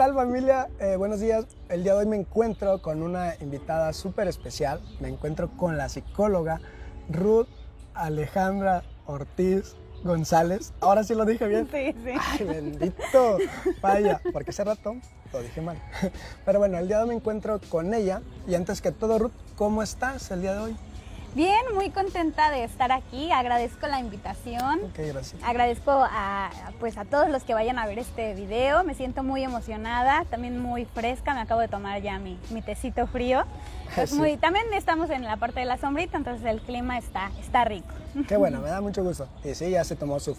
tal, familia? Buenos días. El día de hoy me encuentro con una invitada súper especial. Me encuentro con la psicóloga Ruth Alejandra Ortiz González. Ahora sí lo dije bien. Sí, sí. Ay, bendito. Vaya, porque hace rato lo dije mal. Pero bueno, el día de hoy me encuentro con ella. Y antes que todo, Ruth, ¿cómo estás el día de hoy? Bien, muy contenta de estar aquí. Agradezco la invitación. Ok, gracias. Agradezco a todos los que vayan a ver este video. Me siento muy emocionada, también muy fresca. Me acabo de tomar ya mi tecito frío. Pues Sí. También estamos en la parte de la sombrita, entonces el clima está rico. Qué bueno, me da mucho gusto. Y sí, ya se tomó su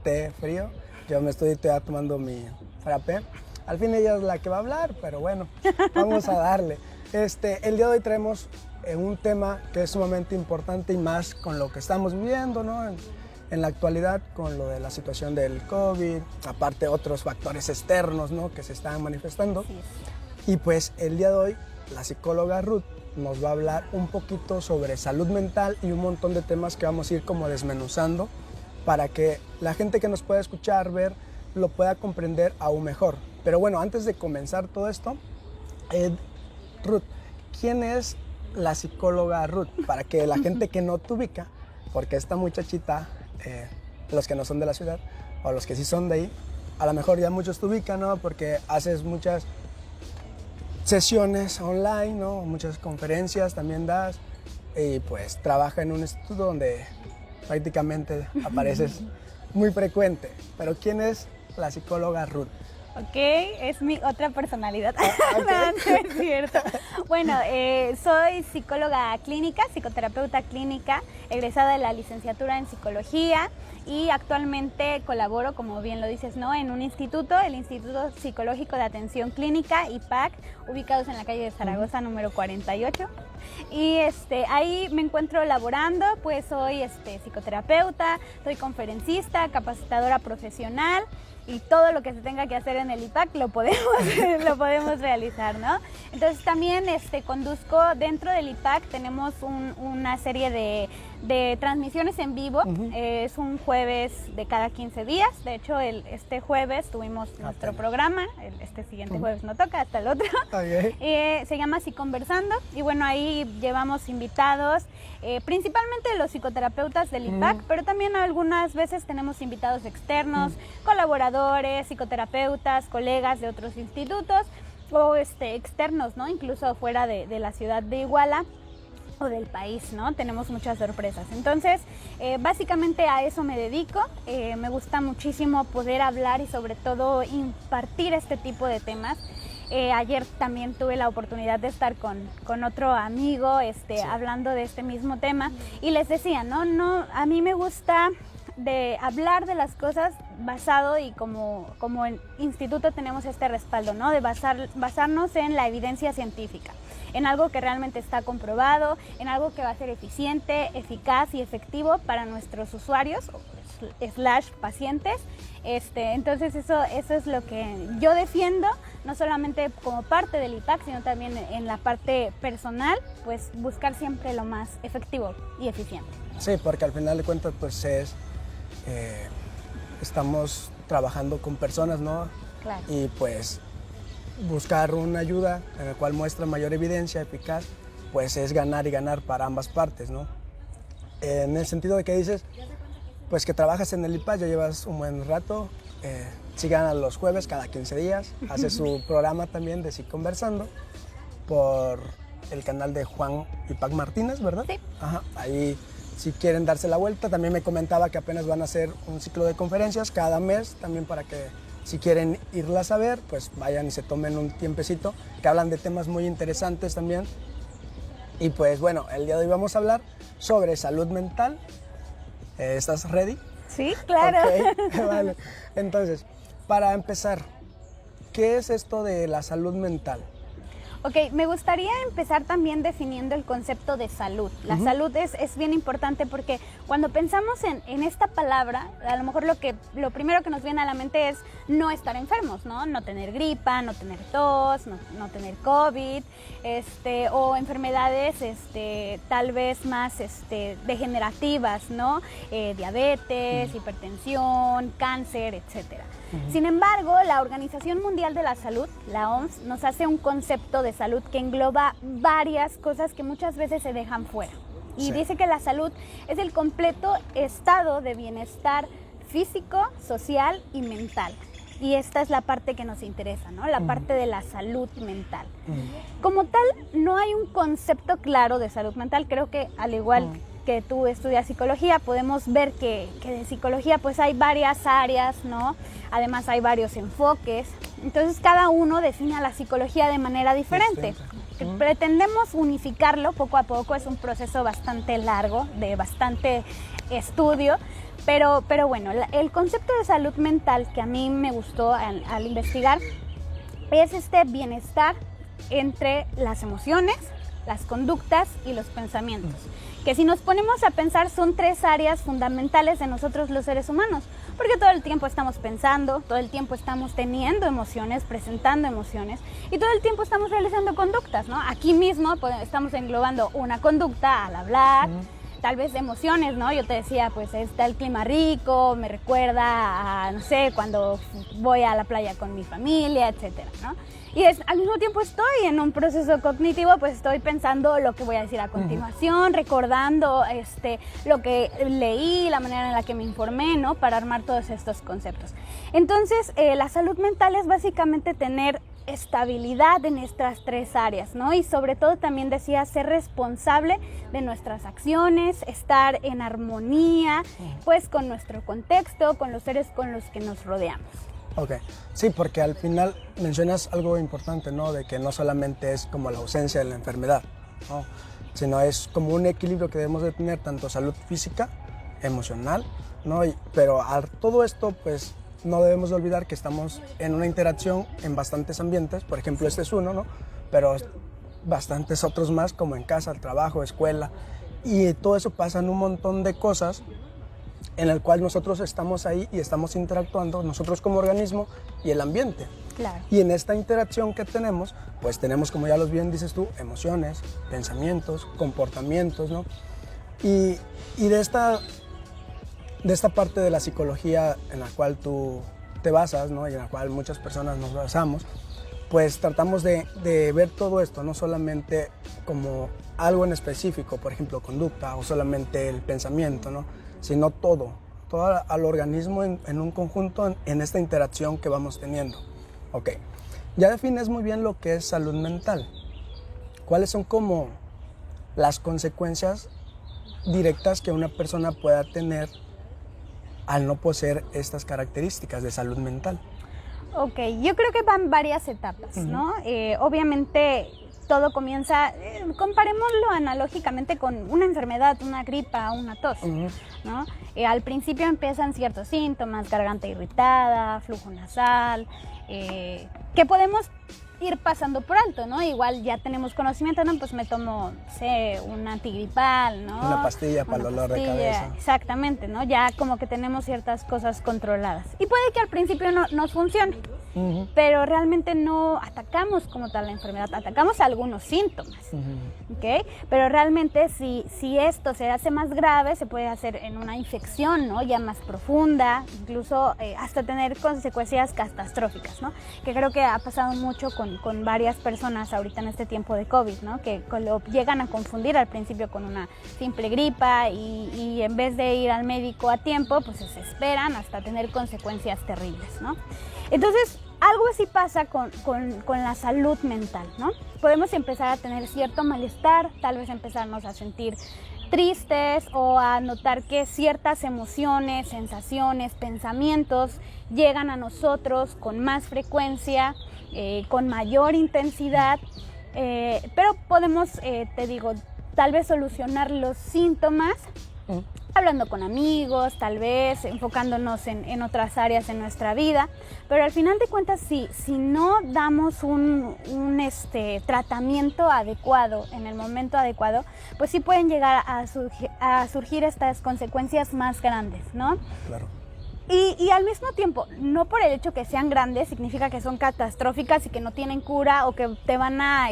té frío. Yo me estoy tomando mi frappé. Al fin ella es la que va a hablar, pero bueno, vamos a darle. El día de hoy traemos un tema que es sumamente importante y más con lo que estamos viviendo, ¿no? En la actualidad, con lo de la situación del COVID, aparte otros factores externos, ¿no? Que se están manifestando. Sí. Y pues el día de hoy la psicóloga Ruth nos va a hablar un poquito sobre salud mental y un montón de temas que vamos a ir como desmenuzando para que la gente que nos pueda escuchar, ver, lo pueda comprender aún mejor. Pero bueno, antes de comenzar todo esto, Ruth, ¿quién es la psicóloga Ruth? Para que la gente que no te ubica, porque esta muchachita, los que no son de la ciudad o los que sí son de ahí, a lo mejor ya muchos te ubican, ¿no? Porque haces muchas sesiones online, ¿no? Muchas conferencias también das y pues trabaja en un instituto donde prácticamente apareces muy frecuente. Pero ¿quién es la psicóloga Ruth? Ok, es mi otra personalidad. Okay. No es cierto. Bueno, soy psicóloga clínica, psicoterapeuta clínica, egresada de la licenciatura en psicología y actualmente colaboro, como bien lo dices, ¿no? En un instituto, el Instituto Psicológico de Atención Clínica, IPAC, ubicados en la calle de Zaragoza, número 48. Y ahí me encuentro laborando, pues soy psicoterapeuta, soy conferencista, capacitadora profesional. Y todo lo que se tenga que hacer en el IPAC lo podemos realizar, ¿no? Entonces también conduzco dentro del IPAC, tenemos una serie de transmisiones en vivo. Es un jueves de cada 15 días. De hecho, este jueves tuvimos nuestro programa, este siguiente jueves no toca, hasta el otro. Okay. Se llama Así Conversando y bueno, ahí llevamos invitados, principalmente los psicoterapeutas del IPAC, pero también algunas veces tenemos invitados externos, colaboradores, psicoterapeutas, colegas de otros institutos o externos, ¿no? Incluso fuera de la ciudad de Iguala o del país, ¿no? Tenemos muchas sorpresas. Entonces, básicamente a eso me dedico. Me gusta muchísimo poder hablar y sobre todo impartir este tipo de temas. Ayer también tuve la oportunidad de estar con otro amigo sí, hablando de este mismo tema y les decía, no, a mí me gusta de hablar de las cosas basado y como en instituto tenemos este respaldo, ¿no? De basarnos en la evidencia científica, en algo que realmente está comprobado, en algo que va a ser eficiente, eficaz y efectivo para nuestros usuarios / pacientes. Entonces eso es lo que yo defiendo, no solamente como parte del IPAC, sino también en la parte personal, pues buscar siempre lo más efectivo y eficiente. Sí, porque al final de cuentas pues estamos trabajando con personas, ¿no? Claro. Y pues buscar una ayuda en la cual muestra mayor evidencia eficaz, pues es ganar y ganar para ambas partes, ¿no? En el sentido de que dices, pues que trabajas en el IPAC, ya llevas un buen rato, sigan a los jueves cada 15 días, hace su programa también de Sí Conversando por el canal de Juan IPAC Martínez, ¿verdad? Sí. Ajá, ahí si quieren darse la vuelta, también me comentaba que apenas van a hacer un ciclo de conferencias cada mes, también para que si quieren irlas a ver, pues vayan y se tomen un tiempecito, que hablan de temas muy interesantes también. Y pues bueno, el día de hoy vamos a hablar sobre salud mental. ¿Estás ready? Sí, claro. Ok, vale. Entonces, para empezar, ¿qué es esto de la salud mental? Ok, me gustaría empezar también definiendo el concepto de salud. La salud es bien importante porque cuando pensamos en esta palabra, a lo mejor lo primero que nos viene a la mente es no estar enfermos, ¿no? No tener gripa, no tener tos, no tener COVID, o enfermedades tal vez más degenerativas, ¿no? Diabetes, hipertensión, cáncer, etcétera. Sin embargo, la Organización Mundial de la Salud, la OMS, nos hace un concepto de salud que engloba varias cosas que muchas veces se dejan fuera. Y dice que la salud es el completo estado de bienestar físico, social y mental. Y esta es la parte que nos interesa, ¿no? La parte de la salud mental. Como tal, no hay un concepto claro de salud mental. Creo que al igual que tú estudias psicología, podemos ver que de psicología pues hay varias áreas, ¿no? Además hay varios enfoques. Entonces cada uno define a la psicología de manera diferente. Pretendemos unificarlo poco a poco, es un proceso bastante largo, de bastante estudio, pero bueno, el concepto de salud mental que a mí me gustó al investigar es este bienestar entre las emociones, las conductas y los pensamientos, que si nos ponemos a pensar son tres áreas fundamentales de nosotros los seres humanos, porque todo el tiempo estamos pensando, todo el tiempo estamos teniendo emociones, presentando emociones y todo el tiempo estamos realizando conductas, ¿no? Aquí mismo estamos englobando una conducta al hablar, tal vez emociones, ¿no? Yo te decía, pues está el clima rico, me recuerda a, no sé, cuando voy a la playa con mi familia, etcétera, ¿no? Y al mismo tiempo estoy en un proceso cognitivo, pues estoy pensando lo que voy a decir a continuación, recordando lo que leí, la manera en la que me informé, ¿no? Para armar todos estos conceptos. Entonces, la salud mental es básicamente tener estabilidad en estas tres áreas, ¿no? Y sobre todo también decía ser responsable de nuestras acciones, estar en armonía, pues con nuestro contexto, con los seres con los que nos rodeamos. Ok, sí, porque al final mencionas algo importante, ¿no? De que no solamente es como la ausencia de la enfermedad, ¿no? Sino es como un equilibrio que debemos de tener, tanto salud física, emocional, ¿no? Pero a todo esto, pues, no debemos de olvidar que estamos en una interacción en bastantes ambientes, por ejemplo, este es uno, ¿no? Pero bastantes otros más, como en casa, trabajo, escuela, y todo eso pasa en un montón de cosas en el cual nosotros estamos ahí y estamos interactuando, nosotros como organismo y el ambiente. Claro. Y en esta interacción que tenemos, pues tenemos, como ya los bien dices tú, emociones, pensamientos, comportamientos, ¿no? Y de esta parte de la psicología en la cual tú te basas, ¿no? Y en la cual muchas personas nos basamos, pues tratamos de ver todo esto, no solamente como algo en específico, por ejemplo, conducta o solamente el pensamiento, ¿no? Sino todo al organismo en un conjunto en esta interacción que vamos teniendo. Ok, ya defines muy bien lo que es salud mental. ¿Cuáles son como las consecuencias directas que una persona pueda tener al no poseer estas características de salud mental? Ok, yo creo que van varias etapas, ¿no? Obviamente todo comienza, comparémoslo analógicamente con una enfermedad, una gripa, una tos, ¿no? Al principio empiezan ciertos síntomas, garganta irritada, flujo nasal, que podemos ir pasando por alto, ¿no? Igual ya tenemos conocimiento, ¿no? Pues me tomo, sé, un antigripal, ¿no? Una pastilla para el dolor de cabeza. Exactamente, ¿no? Ya como que tenemos ciertas cosas controladas. Y puede que al principio no nos funcione, pero realmente no atacamos como tal la enfermedad, atacamos algunos síntomas, ¿ok? Pero realmente si esto se hace más grave, se puede hacer en una infección, ¿no? Ya más profunda, incluso hasta tener consecuencias catastróficas, ¿no? Que creo que ha pasado mucho con varias personas ahorita en este tiempo de COVID, ¿no? Que lo llegan a confundir al principio con una simple gripa y en vez de ir al médico a tiempo, pues se esperan hasta tener consecuencias terribles, ¿no? Entonces, algo así pasa con la salud mental, ¿no? Podemos empezar a tener cierto malestar, tal vez empezarnos a sentir tristes o a notar que ciertas emociones, sensaciones, pensamientos llegan a nosotros con más frecuencia, con mayor intensidad, pero podemos, te digo, tal vez solucionar los síntomas hablando con amigos, tal vez enfocándonos en otras áreas de nuestra vida, pero al final de cuentas si no damos un tratamiento adecuado en el momento adecuado, pues sí pueden llegar a surgir estas consecuencias más grandes, ¿no? Claro. Y al mismo tiempo, no por el hecho que sean grandes significa que son catastróficas y que no tienen cura o que te van a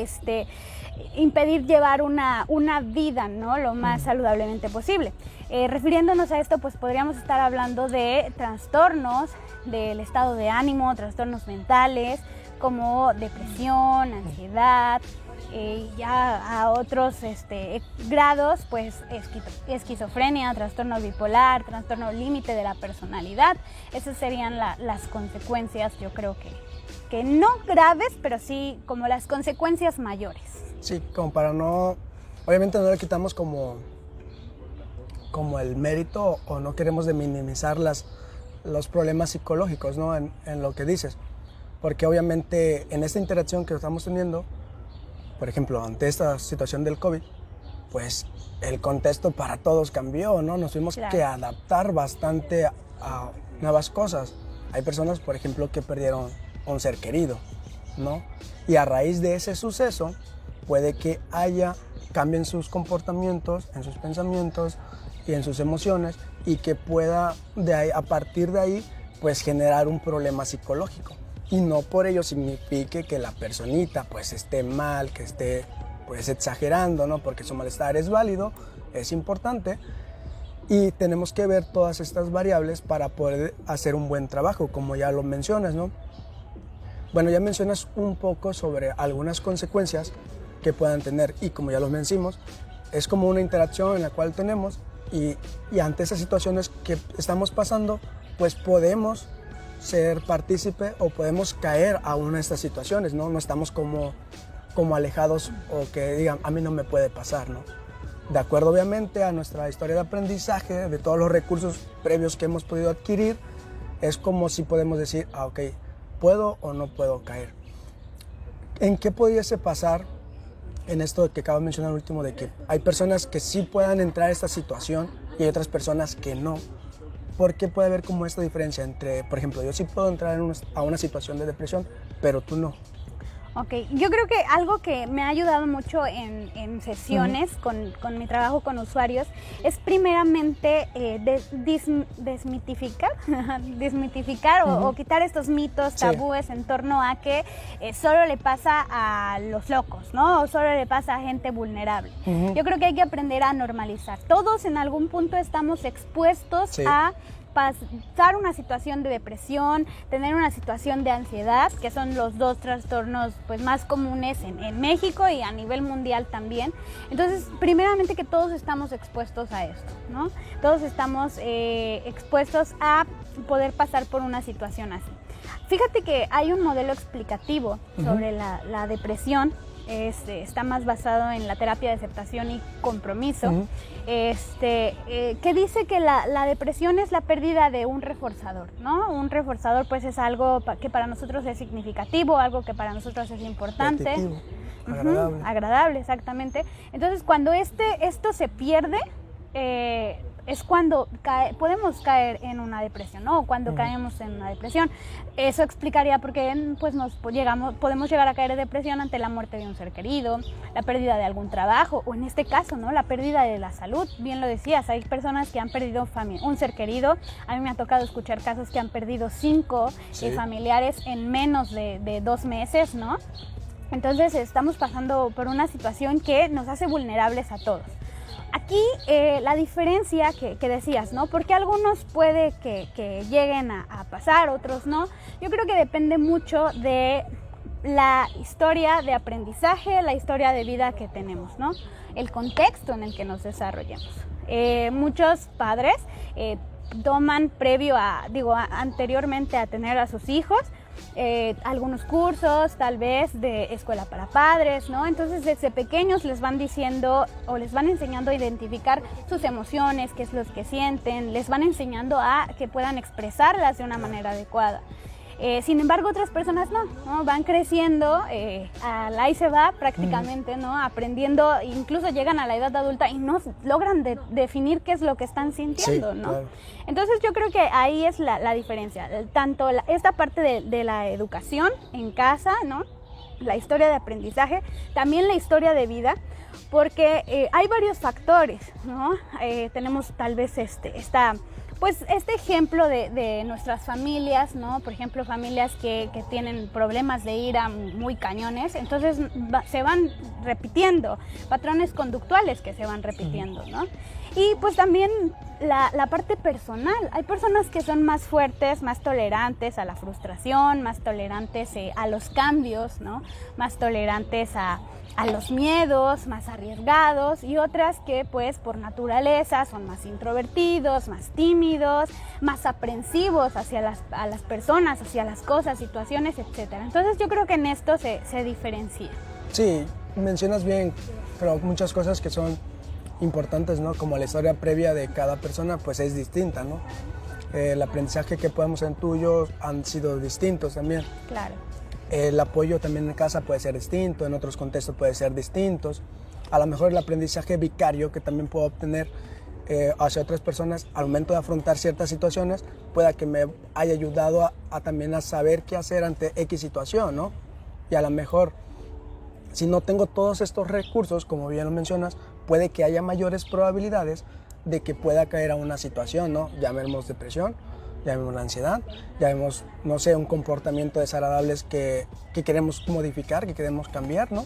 impedir llevar una vida, ¿no?, lo más saludablemente posible. Refiriéndonos a esto, pues podríamos estar hablando de trastornos del estado de ánimo, trastornos mentales como depresión, ansiedad, ya a otros grados, pues esquizofrenia, trastorno bipolar, trastorno límite de la personalidad. Esas serían las consecuencias, yo creo que no graves, pero sí como las consecuencias mayores. Sí, como para no, obviamente no le quitamos como el mérito o no queremos de minimizar los problemas psicológicos, ¿no?, en lo que dices. Porque obviamente en esta interacción que estamos teniendo, por ejemplo, ante esta situación del COVID, pues el contexto para todos cambió, ¿no? Nos tuvimos que adaptar bastante a nuevas cosas. Hay personas, por ejemplo, que perdieron un ser querido, ¿no? Y a raíz de ese suceso, puede que cambio en sus comportamientos, en sus pensamientos y en sus emociones, y que pueda a partir de ahí, pues generar un problema psicológico. Y no por ello signifique que la personita pues esté mal, que esté pues exagerando, ¿no? Porque su malestar es válido, es importante, y tenemos que ver todas estas variables para poder hacer un buen trabajo, como ya lo mencionas, ¿no? Bueno, ya mencionas un poco sobre algunas consecuencias que puedan tener, y como ya lo mencionamos, es como una interacción en la cual tenemos, y ante esas situaciones que estamos pasando, pues podemos ser partícipe o podemos caer a una de estas situaciones, ¿no? No estamos como alejados o que digan, a mí no me puede pasar, ¿no? De acuerdo, obviamente, a nuestra historia de aprendizaje, de todos los recursos previos que hemos podido adquirir, es como si podemos decir, ok, ¿puedo o no puedo caer? ¿En qué pudiese pasar en esto que acabo de mencionar último, de que hay personas que sí puedan entrar a esta situación y hay otras personas que no? ¿Por qué puede haber como esta diferencia entre, por ejemplo, yo sí puedo entrar a una situación de depresión, pero tú no? Ok, yo creo que algo que me ha ayudado mucho en sesiones con mi trabajo con usuarios es primeramente desmitificar o quitar estos mitos, tabúes en torno a que solo le pasa a los locos, ¿no? O solo le pasa a gente vulnerable. Yo creo que hay que aprender a normalizar. Todos en algún punto estamos expuestos a pasar una situación de depresión, tener una situación de ansiedad, que son los dos trastornos pues más comunes en México y a nivel mundial también. Entonces, primeramente que todos estamos expuestos a esto, ¿no? Todos estamos expuestos a poder pasar por una situación así. Fíjate que hay un modelo explicativo sobre la depresión. Está más basado en la terapia de aceptación y compromiso, que dice que la depresión es la pérdida de un reforzador, ¿no? Un reforzador pues es algo que para nosotros es significativo, algo que para nosotros es importante. Agradable. Agradable, exactamente. Entonces cuando esto se pierde, es cuando podemos caer en una depresión, ¿no? O cuando caemos en una depresión. Eso explicaría por qué pues podemos llegar a caer en depresión ante la muerte de un ser querido, la pérdida de algún trabajo, o en este caso, ¿no?, la pérdida de la salud. Bien lo decías, hay personas que han perdido un ser querido. A mí me ha tocado escuchar casos que han perdido 5 familiares en menos de 2 meses, ¿no? Entonces estamos pasando por una situación que nos hace vulnerables a todos. Aquí la diferencia que decías, ¿no? Porque algunos puede que lleguen a pasar, otros no. Yo creo que depende mucho de la historia de aprendizaje, la historia de vida que tenemos, ¿no? El contexto en el que nos desarrollamos. Muchos padres toman anteriormente a tener a sus hijos, algunos cursos tal vez de escuela para padres, ¿no? Entonces desde pequeños les van diciendo o les van enseñando a identificar sus emociones, qué es lo que sienten, les van enseñando a que puedan expresarlas de una manera adecuada. Sin embargo, otras personas no van creciendo, ahí se va prácticamente, ¿no? Aprendiendo, incluso llegan a la edad adulta y no logran definir qué es lo que están sintiendo, ¿no? Claro. Entonces yo creo que ahí es la diferencia, tanto esta parte de la educación en casa, ¿no?, la historia de aprendizaje, también la historia de vida, porque hay varios factores, ¿no? Tenemos tal vez esta pues este ejemplo de nuestras familias, ¿no? Por ejemplo, familias que tienen problemas de ira muy cañones, entonces se van repitiendo, patrones conductuales que se van repitiendo, ¿no? Y pues también la parte personal. Hay personas que son más fuertes, más tolerantes a la frustración, más tolerantes a los cambios, ¿no? Más tolerantes a los miedos, más arriesgados, y otras que pues por naturaleza son más introvertidos, más tímidos, más aprensivos hacia las personas, hacia las cosas, situaciones, etc. Entonces yo creo que en esto se diferencia. Sí, mencionas bien, pero muchas cosas que son importantes, ¿no? Como la historia previa de cada persona, pues es distinta, ¿no? El aprendizaje que podemos en tuyo han sido distintos también. Claro. El apoyo también en casa puede ser distinto, en otros contextos puede ser distintos. A lo mejor el aprendizaje vicario que también puedo obtener hacia otras personas al momento de afrontar ciertas situaciones, pueda que me haya ayudado también a saber qué hacer ante X situación, ¿no? Y a lo mejor, si no tengo todos estos recursos, como bien lo mencionas, puede que haya mayores probabilidades de que pueda caer a una situación, ¿no? Llamemos depresión, llamemos ansiedad, llamemos, no sé, un comportamiento desagradable que queremos modificar, que queremos cambiar, ¿no?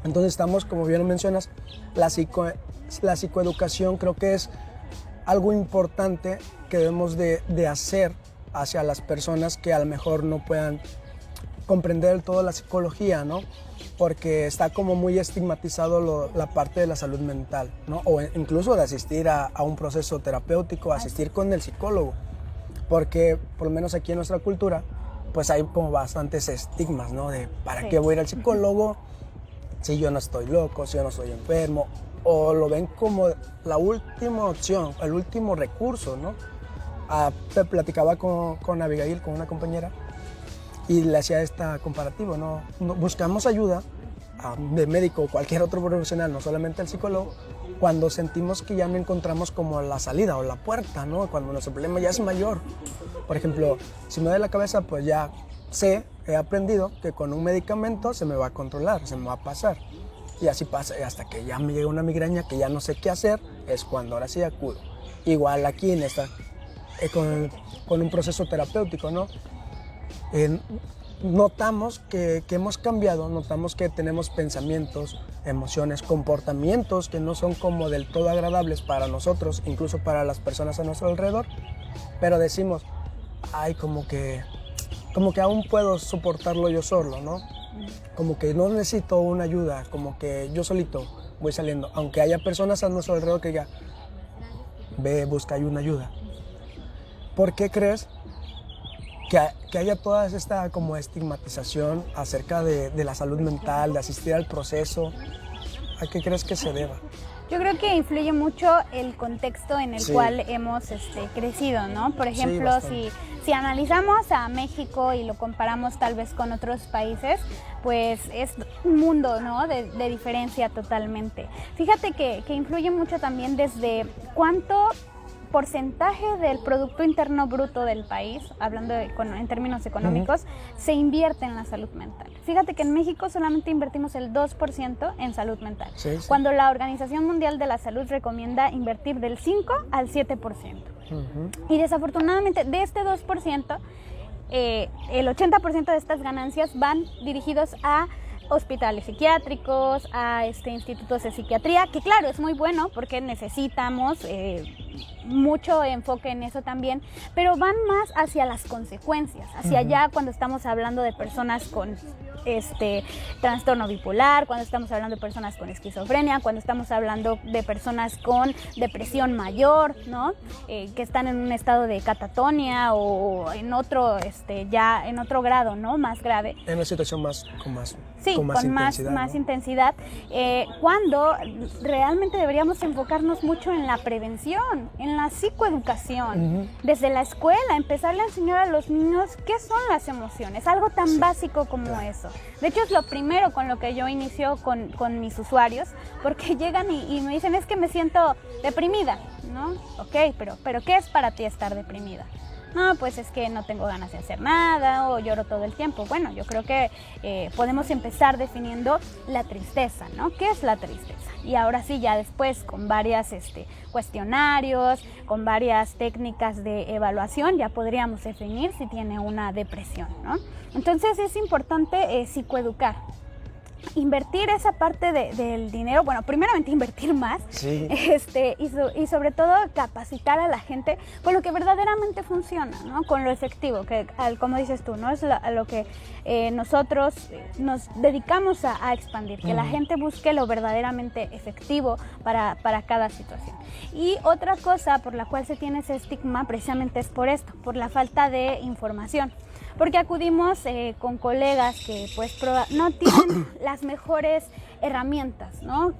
Entonces estamos, como bien lo mencionas, la psicoeducación creo que es algo importante que debemos de hacer hacia las personas que a lo mejor no puedan comprender del todo la psicología, ¿no? Porque está como muy estigmatizado la parte de la salud mental, ¿no? O incluso de asistir a un proceso terapéutico, asistir con el psicólogo. Porque por lo menos aquí en nuestra cultura, pues hay como bastantes estigmas, ¿no? De ¿para qué voy a ir al psicólogo si yo no estoy loco, si yo no estoy enfermo? O lo ven como la última opción, el último recurso, ¿no? Te platicaba con Abigail, con una compañera, y le hacía esta comparativa, ¿no? Buscamos ayuda de médico o cualquier otro profesional, no solamente el psicólogo, cuando sentimos que ya no encontramos como la salida o la puerta, ¿no? Cuando nuestro problema ya es mayor. Por ejemplo, si me duele la cabeza, pues ya he aprendido que con un medicamento se me va a controlar, se me va a pasar. Y así pasa, hasta que ya me llega una migraña que ya no sé qué hacer, es cuando ahora sí acudo. Igual aquí en con un proceso terapéutico, ¿no? Notamos que hemos cambiado, notamos que tenemos pensamientos, emociones, comportamientos que no son como del todo agradables para nosotros, incluso para las personas a nuestro alrededor, pero decimos, ay, como que aún puedo soportarlo yo solo, ¿no? Como que no necesito una ayuda, como que yo solito voy saliendo, aunque haya personas a nuestro alrededor que digan, ve, busca una ayuda. ¿Por qué crees que haya toda esta como estigmatización acerca de la salud mental, de asistir al proceso? ¿A qué crees que se deba? Yo creo que influye mucho el contexto en el cual hemos crecido, ¿no? Por ejemplo, si analizamos a México y lo comparamos tal vez con otros países, pues es un mundo, ¿no? de diferencia totalmente. Fíjate que influye mucho también desde cuánto porcentaje del Producto Interno Bruto del país, hablando en términos económicos, se invierte en la salud mental. Fíjate que en México solamente invertimos el 2% en salud mental, cuando la Organización Mundial de la Salud recomienda invertir del 5 al 7%. Y desafortunadamente de este 2%, el 80% de estas ganancias van dirigidos a hospitales psiquiátricos, a institutos de psiquiatría, que claro, es muy bueno porque necesitamos mucho enfoque en eso también, pero van más hacia las consecuencias, hacia allá cuando estamos hablando de personas con trastorno bipolar, cuando estamos hablando de personas con esquizofrenia, cuando estamos hablando de personas con depresión mayor, ¿no? Que están en un estado de catatonia o en otro, ya en otro grado, ¿no? Más grave. En una situación con más intensidad, cuando realmente deberíamos enfocarnos mucho en la prevención, en la psicoeducación, desde la escuela, empezarle a enseñar a los niños qué son las emociones, algo tan básico como eso. De hecho, es lo primero con lo que yo inicio con mis usuarios, porque llegan y me dicen, es que me siento deprimida, ¿no? Ok, pero ¿qué es para ti estar deprimida? no, pues es que no tengo ganas de hacer nada o lloro todo el tiempo. Bueno, yo creo que podemos empezar definiendo la tristeza, ¿no? ¿Qué es la tristeza? Y ahora sí, ya después con varias cuestionarios, con varias técnicas de evaluación, ya podríamos definir si tiene una depresión, ¿no? Entonces es importante psicoeducar. Invertir esa parte del dinero, bueno, primeramente invertir más, sí. y sobre todo capacitar a la gente con lo que verdaderamente funciona, ¿no? Con lo efectivo, que como dices tú, ¿no? Es a lo que nosotros nos dedicamos a expandir, que la gente busque lo verdaderamente efectivo para cada situación. Y otra cosa por la cual se tiene ese estigma precisamente es por esto, por la falta de información. Porque acudimos con colegas que pues no tienen las mejores herramientas, ¿no?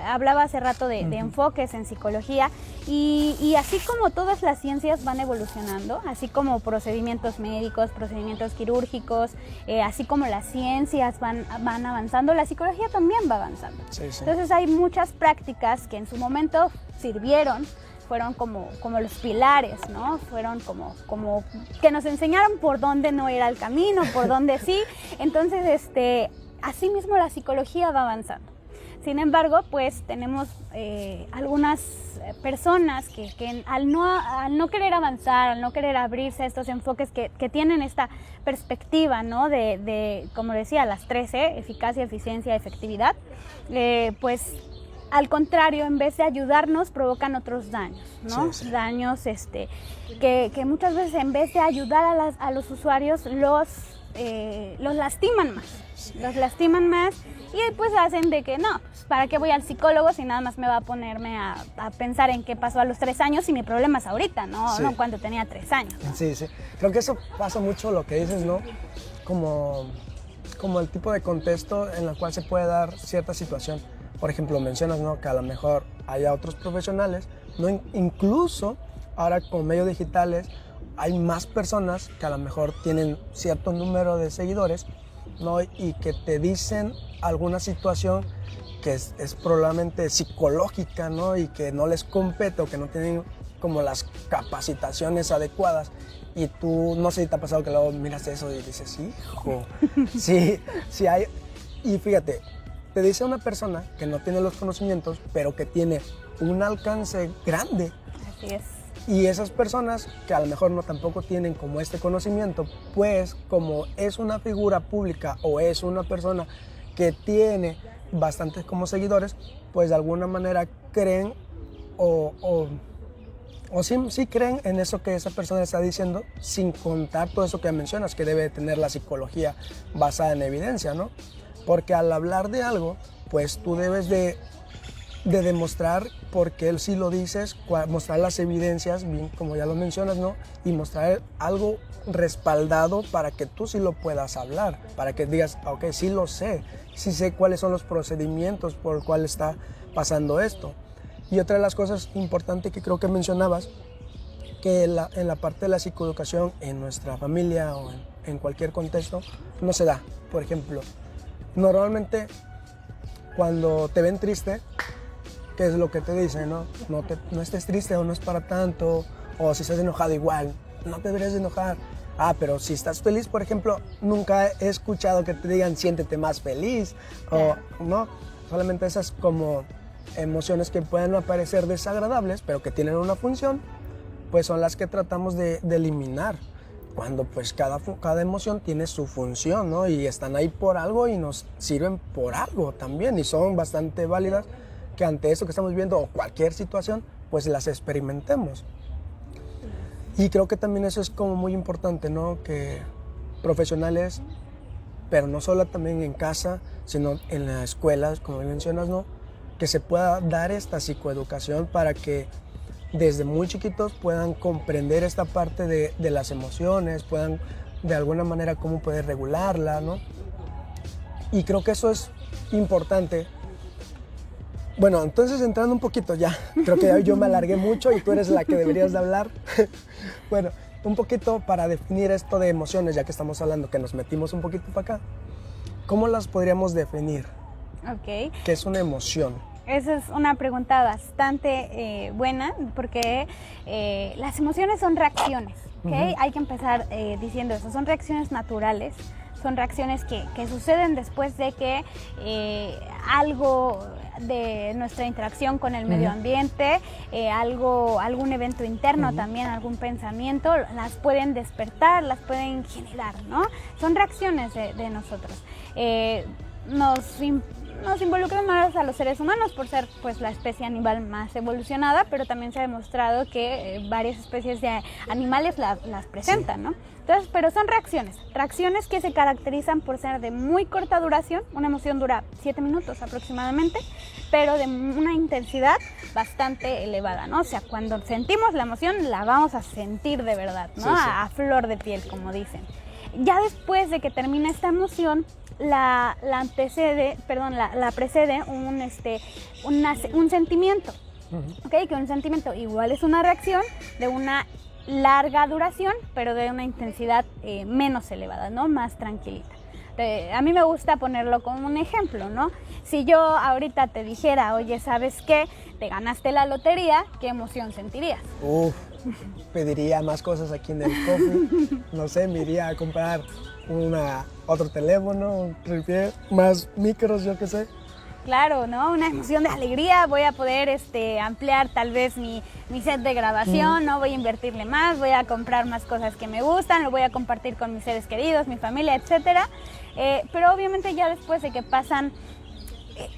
Hablaba hace rato de enfoques en psicología y así como todas las ciencias van evolucionando, así como procedimientos médicos, procedimientos quirúrgicos, así como las ciencias van avanzando, la psicología también va avanzando. Sí, sí. Entonces hay muchas prácticas que en su momento sirvieron, fueron como los pilares, ¿no? Fueron como que nos enseñaron por dónde no era el camino, por dónde sí. Entonces, así mismo la psicología va avanzando. Sin embargo, pues tenemos algunas personas que al no querer avanzar, al no querer abrirse a estos enfoques que tienen esta perspectiva, ¿no? De como decía, las 3E, eficacia, eficiencia, efectividad, pues al contrario, en vez de ayudarnos, provocan otros daños, ¿no? Sí, sí. Daños que muchas veces en vez de ayudar a los usuarios, los lastiman más. Sí. Los lastiman más y pues hacen de que no, pues, ¿para qué voy al psicólogo si nada más me va a ponerme a pensar en qué pasó a los 3 años y mi problema es ahorita, ¿no? Sí. No cuando tenía 3 años, ¿no? Sí, sí. Creo que eso pasa mucho lo que dices, ¿no? Como el tipo de contexto en el cual se puede dar cierta situación. Por ejemplo, mencionas, ¿no? Que a lo mejor haya otros profesionales, ¿no? Incluso ahora con medios digitales hay más personas que a lo mejor tienen cierto número de seguidores, ¿no? Y que te dicen alguna situación que es probablemente psicológica, ¿no? Y que no les compete o que no tienen como las capacitaciones adecuadas. Y tú, no sé si te ha pasado que luego miras eso y dices, hijo, sí hay. Y fíjate, te dice una persona que no tiene los conocimientos, pero que tiene un alcance grande. Así es. Y esas personas que a lo mejor no tampoco tienen como este conocimiento, pues como es una figura pública o es una persona que tiene bastantes como seguidores, pues de alguna manera creen o sí creen en eso que esa persona está diciendo, sin contar todo eso que mencionas, que debe tener la psicología basada en evidencia, ¿no? Porque al hablar de algo, pues tú debes de demostrar por qué él sí lo dices, mostrar las evidencias, bien como ya lo mencionas, ¿no? Y mostrar algo respaldado para que tú sí lo puedas hablar, para que digas, ok, sí lo sé, sí sé cuáles son los procedimientos por los cuales está pasando esto. Y otra de las cosas importantes que creo que mencionabas, que en la parte de la psicoeducación en nuestra familia o en cualquier contexto no se da. Por ejemplo, normalmente cuando te ven triste, ¿qué es lo que te dicen? No estés triste o no es para tanto, o si estás enojado igual, no te deberías de enojar. Pero si estás feliz, por ejemplo, nunca he escuchado que te digan siéntete más feliz, o no, solamente esas como emociones que pueden aparecer desagradables, pero que tienen una función, pues son las que tratamos de eliminar. Cuando pues cada emoción tiene su función, ¿no? Y están ahí por algo y nos sirven por algo también, y son bastante válidas que ante eso que estamos viendo o cualquier situación, pues las experimentemos. Y creo que también eso es como muy importante, ¿no? Que profesionales, pero no solo también en casa, sino en las escuelas, como mencionas, ¿no? Que se pueda dar esta psicoeducación para que desde muy chiquitos puedan comprender esta parte de las emociones, puedan de alguna manera cómo poder regularla, ¿no? Y creo que eso es importante. Bueno, entonces entrando un poquito ya, creo que yo me alargué mucho y tú eres la que deberías de hablar. Bueno, un poquito para definir esto de emociones, ya que estamos hablando, que nos metimos un poquito para acá. ¿Cómo las podríamos definir? Ok. ¿Qué es una emoción? Esa es una pregunta bastante buena porque las emociones son reacciones. ¿ok? Hay que empezar diciendo eso. Son reacciones naturales, son reacciones que suceden después de que algo de nuestra interacción con el medio ambiente, algún evento interno también, algún pensamiento, las pueden despertar, las pueden generar, ¿no? Son reacciones de nosotros. Nos involucran más a los seres humanos por ser pues la especie animal más evolucionada, pero también se ha demostrado que varias especies de animales las presentan, ¿no? Entonces, pero son reacciones que se caracterizan por ser de muy corta duración. Una emoción dura 7 minutos aproximadamente, pero de una intensidad bastante elevada, ¿no? O sea, cuando sentimos la emoción la vamos a sentir de verdad, ¿no? Sí. A flor de piel, como dicen. Ya después de que termina esta emoción, la precede un sentimiento, ¿ok? Que un sentimiento igual es una reacción de una larga duración, pero de una intensidad menos elevada, ¿no? Más tranquilita. A mí me gusta ponerlo como un ejemplo, ¿no? Si yo ahorita te dijera, oye, ¿sabes qué? Te ganaste la lotería, ¿qué emoción sentirías? Pediría más cosas aquí en el cofre. No sé, me iría a comprar otro teléfono, un tripié, más micros, yo qué sé. Claro, ¿no? Una emoción de alegría, voy a poder ampliar tal vez mi set de grabación, ¿no? Voy a invertirle más, voy a comprar más cosas que me gustan, lo voy a compartir con mis seres queridos, mi familia, etcétera. Pero obviamente ya después de que pasan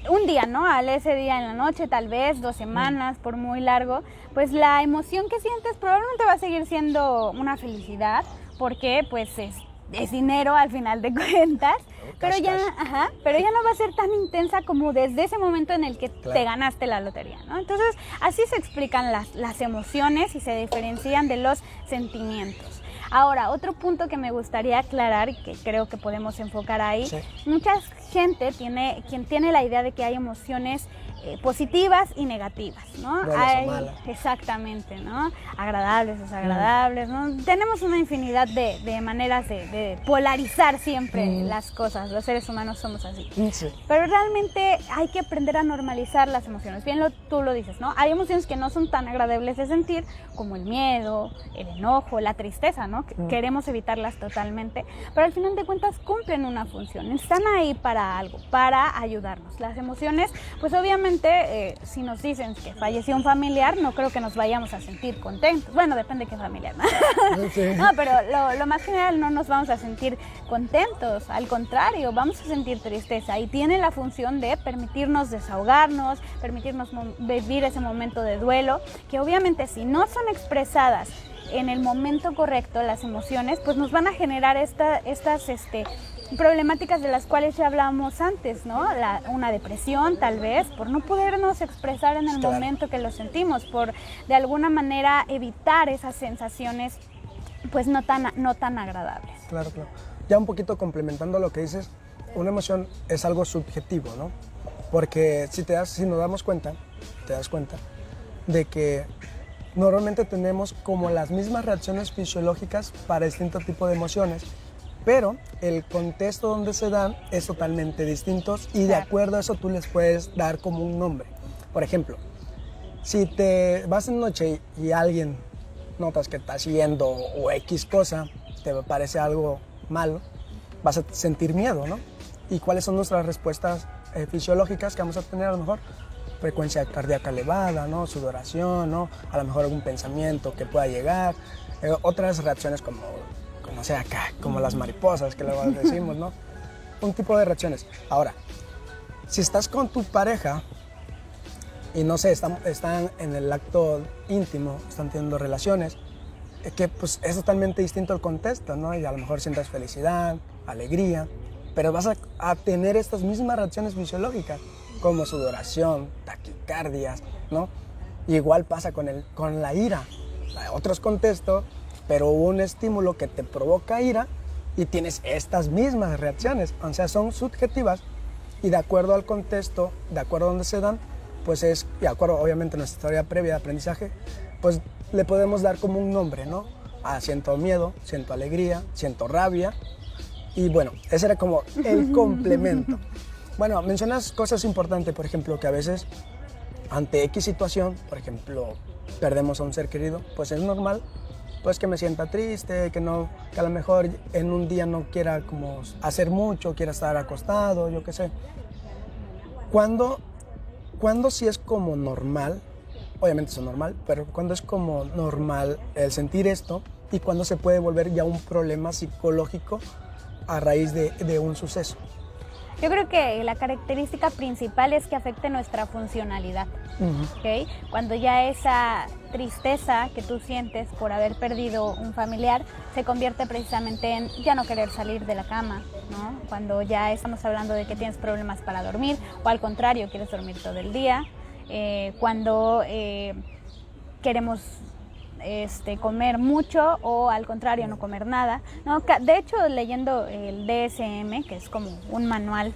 un día, ¿no? Ese día en la noche, tal vez 2 semanas, por muy largo, pues la emoción que sientes probablemente va a seguir siendo una felicidad, porque pues es dinero al final de cuentas, pero ya no va a ser tan intensa como desde ese momento en el que te ganaste la lotería, ¿no? Entonces, así se explican las emociones y se diferencian de los sentimientos. Ahora, otro punto que me gustaría aclarar y que creo que podemos enfocar ahí, mucha gente tiene la idea de que hay emociones positivas y negativas, ¿no? Exactamente, ¿no? Agradables, desagradables, ¿no? Tenemos una infinidad de maneras de polarizar siempre las cosas, los seres humanos somos así. Pero realmente hay que aprender a normalizar las emociones, bien tú lo dices, ¿no? Hay emociones que no son tan agradables de sentir, como el miedo, el enojo, la tristeza, ¿no? Queremos evitarlas totalmente, pero al final de cuentas cumplen una función, están ahí para algo, para ayudarnos. Las emociones, pues obviamente si nos dicen que falleció un familiar, no creo que nos vayamos a sentir contentos. Bueno, depende de qué familiar, ¿no? No, pero lo más general no nos vamos a sentir contentos, al contrario, vamos a sentir tristeza y tiene la función de permitirnos desahogarnos, permitirnos vivir ese momento de duelo, que obviamente si no son expresadas en el momento correcto, las emociones, pues nos van a generar estas problemáticas de las cuales ya hablábamos antes, ¿no? Una depresión, tal vez, por no podernos expresar en el momento que lo sentimos, por de alguna manera evitar esas sensaciones, pues no tan agradables. Claro. Ya un poquito complementando lo que dices, una emoción es algo subjetivo, ¿no? Porque si nos damos cuenta, te das cuenta de que normalmente tenemos como las mismas reacciones fisiológicas para distintos tipos de emociones, pero el contexto donde se dan es totalmente distinto y de acuerdo a eso tú les puedes dar como un nombre. Por ejemplo, si te vas en noche y alguien notas que está siguiendo o X cosa, te parece algo malo, vas a sentir miedo, ¿no? ¿Y cuáles son nuestras respuestas fisiológicas que vamos a tener? A lo mejor frecuencia cardíaca elevada, ¿no? Sudoración, ¿no? A lo mejor algún pensamiento que pueda llegar, otras reacciones como no sé, acá, como las mariposas que luego decimos, ¿no? Un tipo de reacciones. Ahora, si estás con tu pareja y no sé, están en el acto íntimo, están teniendo relaciones, que pues es totalmente distinto el contexto, ¿no? Y a lo mejor sientas felicidad, alegría, pero vas a tener estas mismas reacciones fisiológicas, como sudoración, taquicardias, ¿no? Y igual pasa con la ira. Hay otros contextos, pero hubo un estímulo que te provoca ira y tienes estas mismas reacciones. O sea, son subjetivas y de acuerdo al contexto, de acuerdo a donde se dan, pues es, de acuerdo obviamente a nuestra historia previa de aprendizaje, pues le podemos dar como un nombre, ¿no? Siento miedo, siento alegría, siento rabia. Y bueno, ese era como el complemento. Bueno, mencionas cosas importantes, por ejemplo, que a veces ante X situación, por ejemplo, perdemos a un ser querido, pues es normal pues que me sienta triste, que a lo mejor en un día no quiera como hacer mucho, quiera estar acostado, yo qué sé. ¿Cuándo sí es como normal? Obviamente es normal, pero ¿cuándo es como normal el sentir esto y cuándo se puede volver ya un problema psicológico a raíz de un suceso? Yo creo que la característica principal es que afecte nuestra funcionalidad. ¿Okay? Cuando ya esa tristeza que tú sientes por haber perdido un familiar se convierte precisamente en ya no querer salir de la cama, ¿no? Cuando ya estamos hablando de que tienes problemas para dormir o al contrario quieres dormir todo el día, cuando queremos comer mucho o al contrario no comer nada, ¿no? De hecho, leyendo el DSM, que es como un manual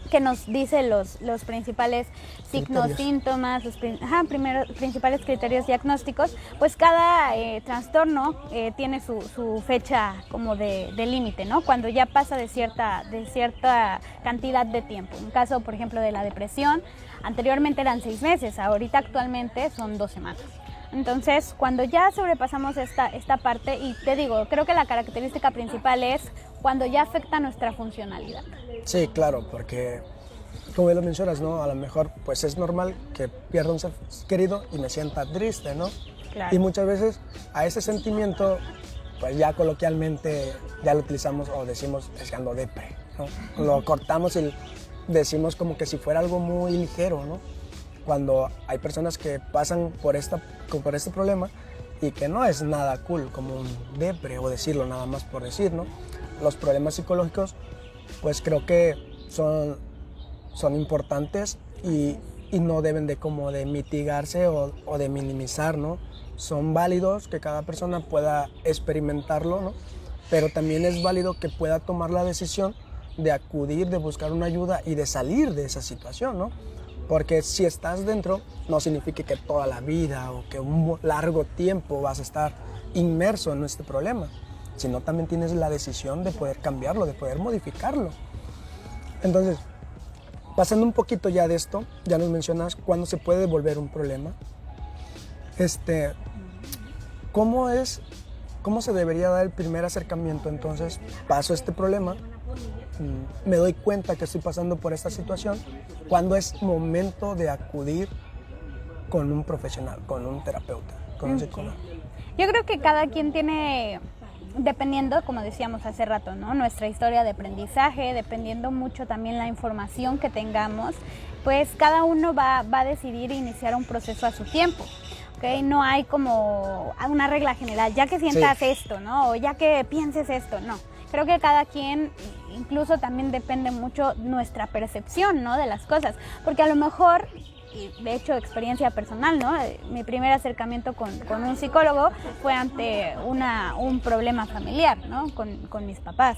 que nos dice los principales signos, síntomas, los principales criterios diagnósticos, pues cada trastorno tiene su fecha como de límite, ¿no? Cuando ya pasa de cierta cantidad de tiempo. En caso, por ejemplo, de la depresión, anteriormente eran 6 meses, ahorita actualmente son 2 semanas. Entonces, cuando ya sobrepasamos esta parte, y te digo, creo que la característica principal es cuando ya afecta nuestra funcionalidad. Sí, claro, porque como lo mencionas, ¿no? A lo mejor pues es normal que pierda un ser querido y me sienta triste, ¿no? Claro. Y muchas veces a ese sentimiento, pues ya coloquialmente ya lo utilizamos o decimos es que ando depre, ¿no? Lo cortamos y decimos como que si fuera algo muy ligero, ¿no? Cuando hay personas que pasan por este problema y que no es nada cool como un depre o decirlo nada más por decir, ¿no? Los problemas psicológicos pues creo que son importantes y no deben de como de mitigarse o de minimizar, ¿no? Son válidos que cada persona pueda experimentarlo, ¿no? Pero también es válido que pueda tomar la decisión de acudir, de buscar una ayuda y de salir de esa situación, ¿no? Porque si estás dentro, no significa que toda la vida o que un largo tiempo vas a estar inmerso en este problema, sino también tienes la decisión de poder cambiarlo, de poder modificarlo. Entonces, pasando un poquito ya de esto, ya nos mencionas cuándo se puede volver un problema. ¿Cómo se debería dar el primer acercamiento? Entonces, paso este problema, me doy cuenta que estoy pasando por esta situación, ¿cuándo es momento de acudir con un profesional, con un terapeuta, con un psicólogo? Yo creo que cada quien tiene, dependiendo, como decíamos hace rato, ¿no? Nuestra historia de aprendizaje, dependiendo mucho también la información que tengamos, pues cada uno va a decidir iniciar un proceso a su tiempo. ¿Okay? No hay como una regla general, ya que sientas esto, ¿no? O ya que pienses esto, no. Creo que cada quien, incluso también depende mucho nuestra percepción, ¿no? De las cosas, porque a lo mejor, y de hecho experiencia personal, ¿no? Mi primer acercamiento con un psicólogo fue ante un problema familiar, ¿no? Con mis papás.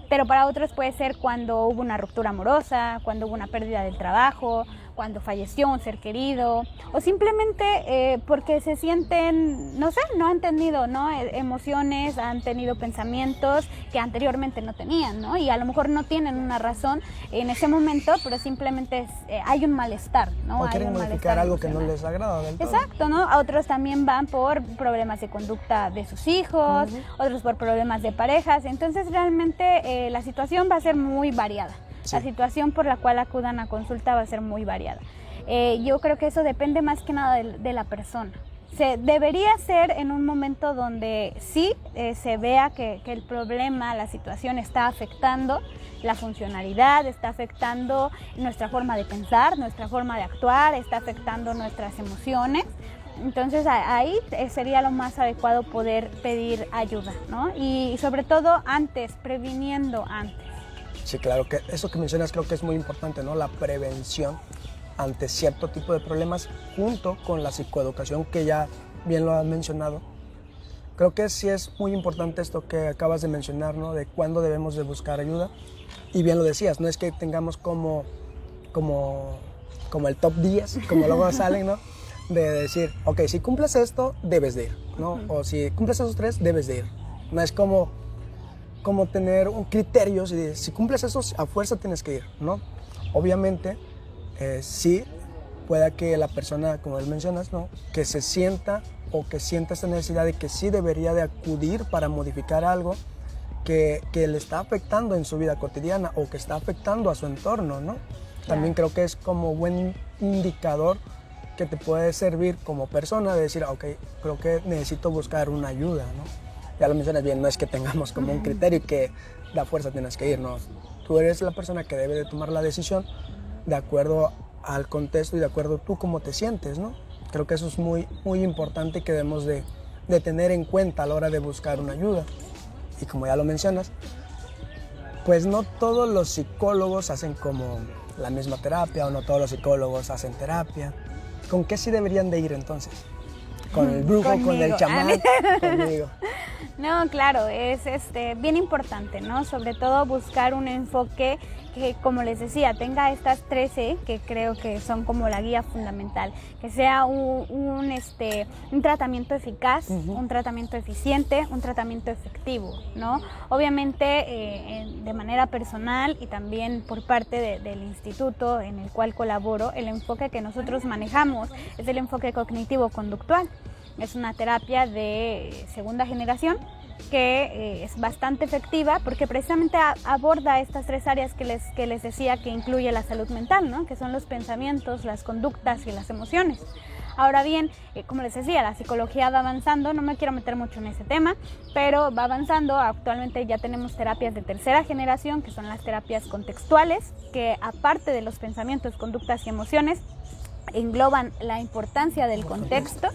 Pero para otros puede ser cuando hubo una ruptura amorosa, cuando hubo una pérdida del trabajo, cuando falleció un ser querido, o simplemente porque se sienten, no sé, no han tenido, ¿no? Emociones, han tenido pensamientos que anteriormente no tenían, ¿no? Y a lo mejor no tienen una razón en ese momento, pero simplemente hay un malestar, ¿no? O quieren modificar algo que no les agrada del todo. Exacto, ¿no? A otros también van por problemas de conducta de sus hijos, otros por problemas de parejas, entonces realmente la situación va a ser muy variada. Sí. La situación por la cual acudan a consulta va a ser muy variada. Yo creo que eso depende más que nada de la persona. Debería ser en un momento donde sí se vea que el problema, la situación está afectando la funcionalidad, está afectando nuestra forma de pensar, nuestra forma de actuar, está afectando nuestras emociones. Entonces ahí sería lo más adecuado poder pedir ayuda, ¿no? Y sobre todo antes, previniendo antes. Sí, claro, que eso que mencionas creo que es muy importante, ¿no? La prevención ante cierto tipo de problemas junto con la psicoeducación que ya bien lo has mencionado. Creo que sí es muy importante esto que acabas de mencionar, ¿no? De cuándo debemos de buscar ayuda. Y bien lo decías, no es que tengamos como el top 10, como luego salen, ¿no? De decir, ok, si cumples esto, debes de ir, ¿no? O si cumples esos 3, debes de ir. No es como tener un criterio, si cumples esos, a fuerza tienes que ir, ¿no? Obviamente, sí, pueda que la persona, como él mencionas, ¿no? Que se sienta o que sienta esta necesidad de que sí debería de acudir para modificar algo que le está afectando en su vida cotidiana o que está afectando a su entorno, ¿no? También creo que es como buen indicador que te puede servir como persona de decir, ok, creo que necesito buscar una ayuda, ¿no? Ya lo mencionas bien, no es que tengamos como un criterio y que la fuerza tienes que ir, ¿no? Tú eres la persona que debe de tomar la decisión de acuerdo al contexto y de acuerdo tú cómo te sientes, ¿no? Creo que eso es muy, muy importante que debemos de tener en cuenta a la hora de buscar una ayuda. Y como ya lo mencionas, pues no todos los psicólogos hacen como la misma terapia o no todos los psicólogos hacen terapia. ¿Con qué sí deberían de ir entonces? ¿Con el brujo, Conmigo. con el chamán? Conmigo. No, claro, es bien importante, ¿no? Sobre todo buscar un enfoque que, como les decía, tenga estas 13 que creo que son como la guía fundamental, que sea un tratamiento eficaz, un tratamiento eficiente, un tratamiento efectivo, ¿no? Obviamente de manera personal y también por parte del instituto en el cual colaboro, el enfoque que nosotros manejamos es el enfoque cognitivo-conductual. Es una terapia de segunda generación que es bastante efectiva porque precisamente aborda estas 3 áreas que les decía que incluye la salud mental, ¿no? Que son los pensamientos, las conductas y las emociones. Ahora bien, como les decía, la psicología va avanzando, no me quiero meter mucho en ese tema, pero va avanzando. Actualmente ya tenemos terapias de tercera generación, que son las terapias contextuales, que aparte de los pensamientos, conductas y emociones, engloban la importancia del contexto.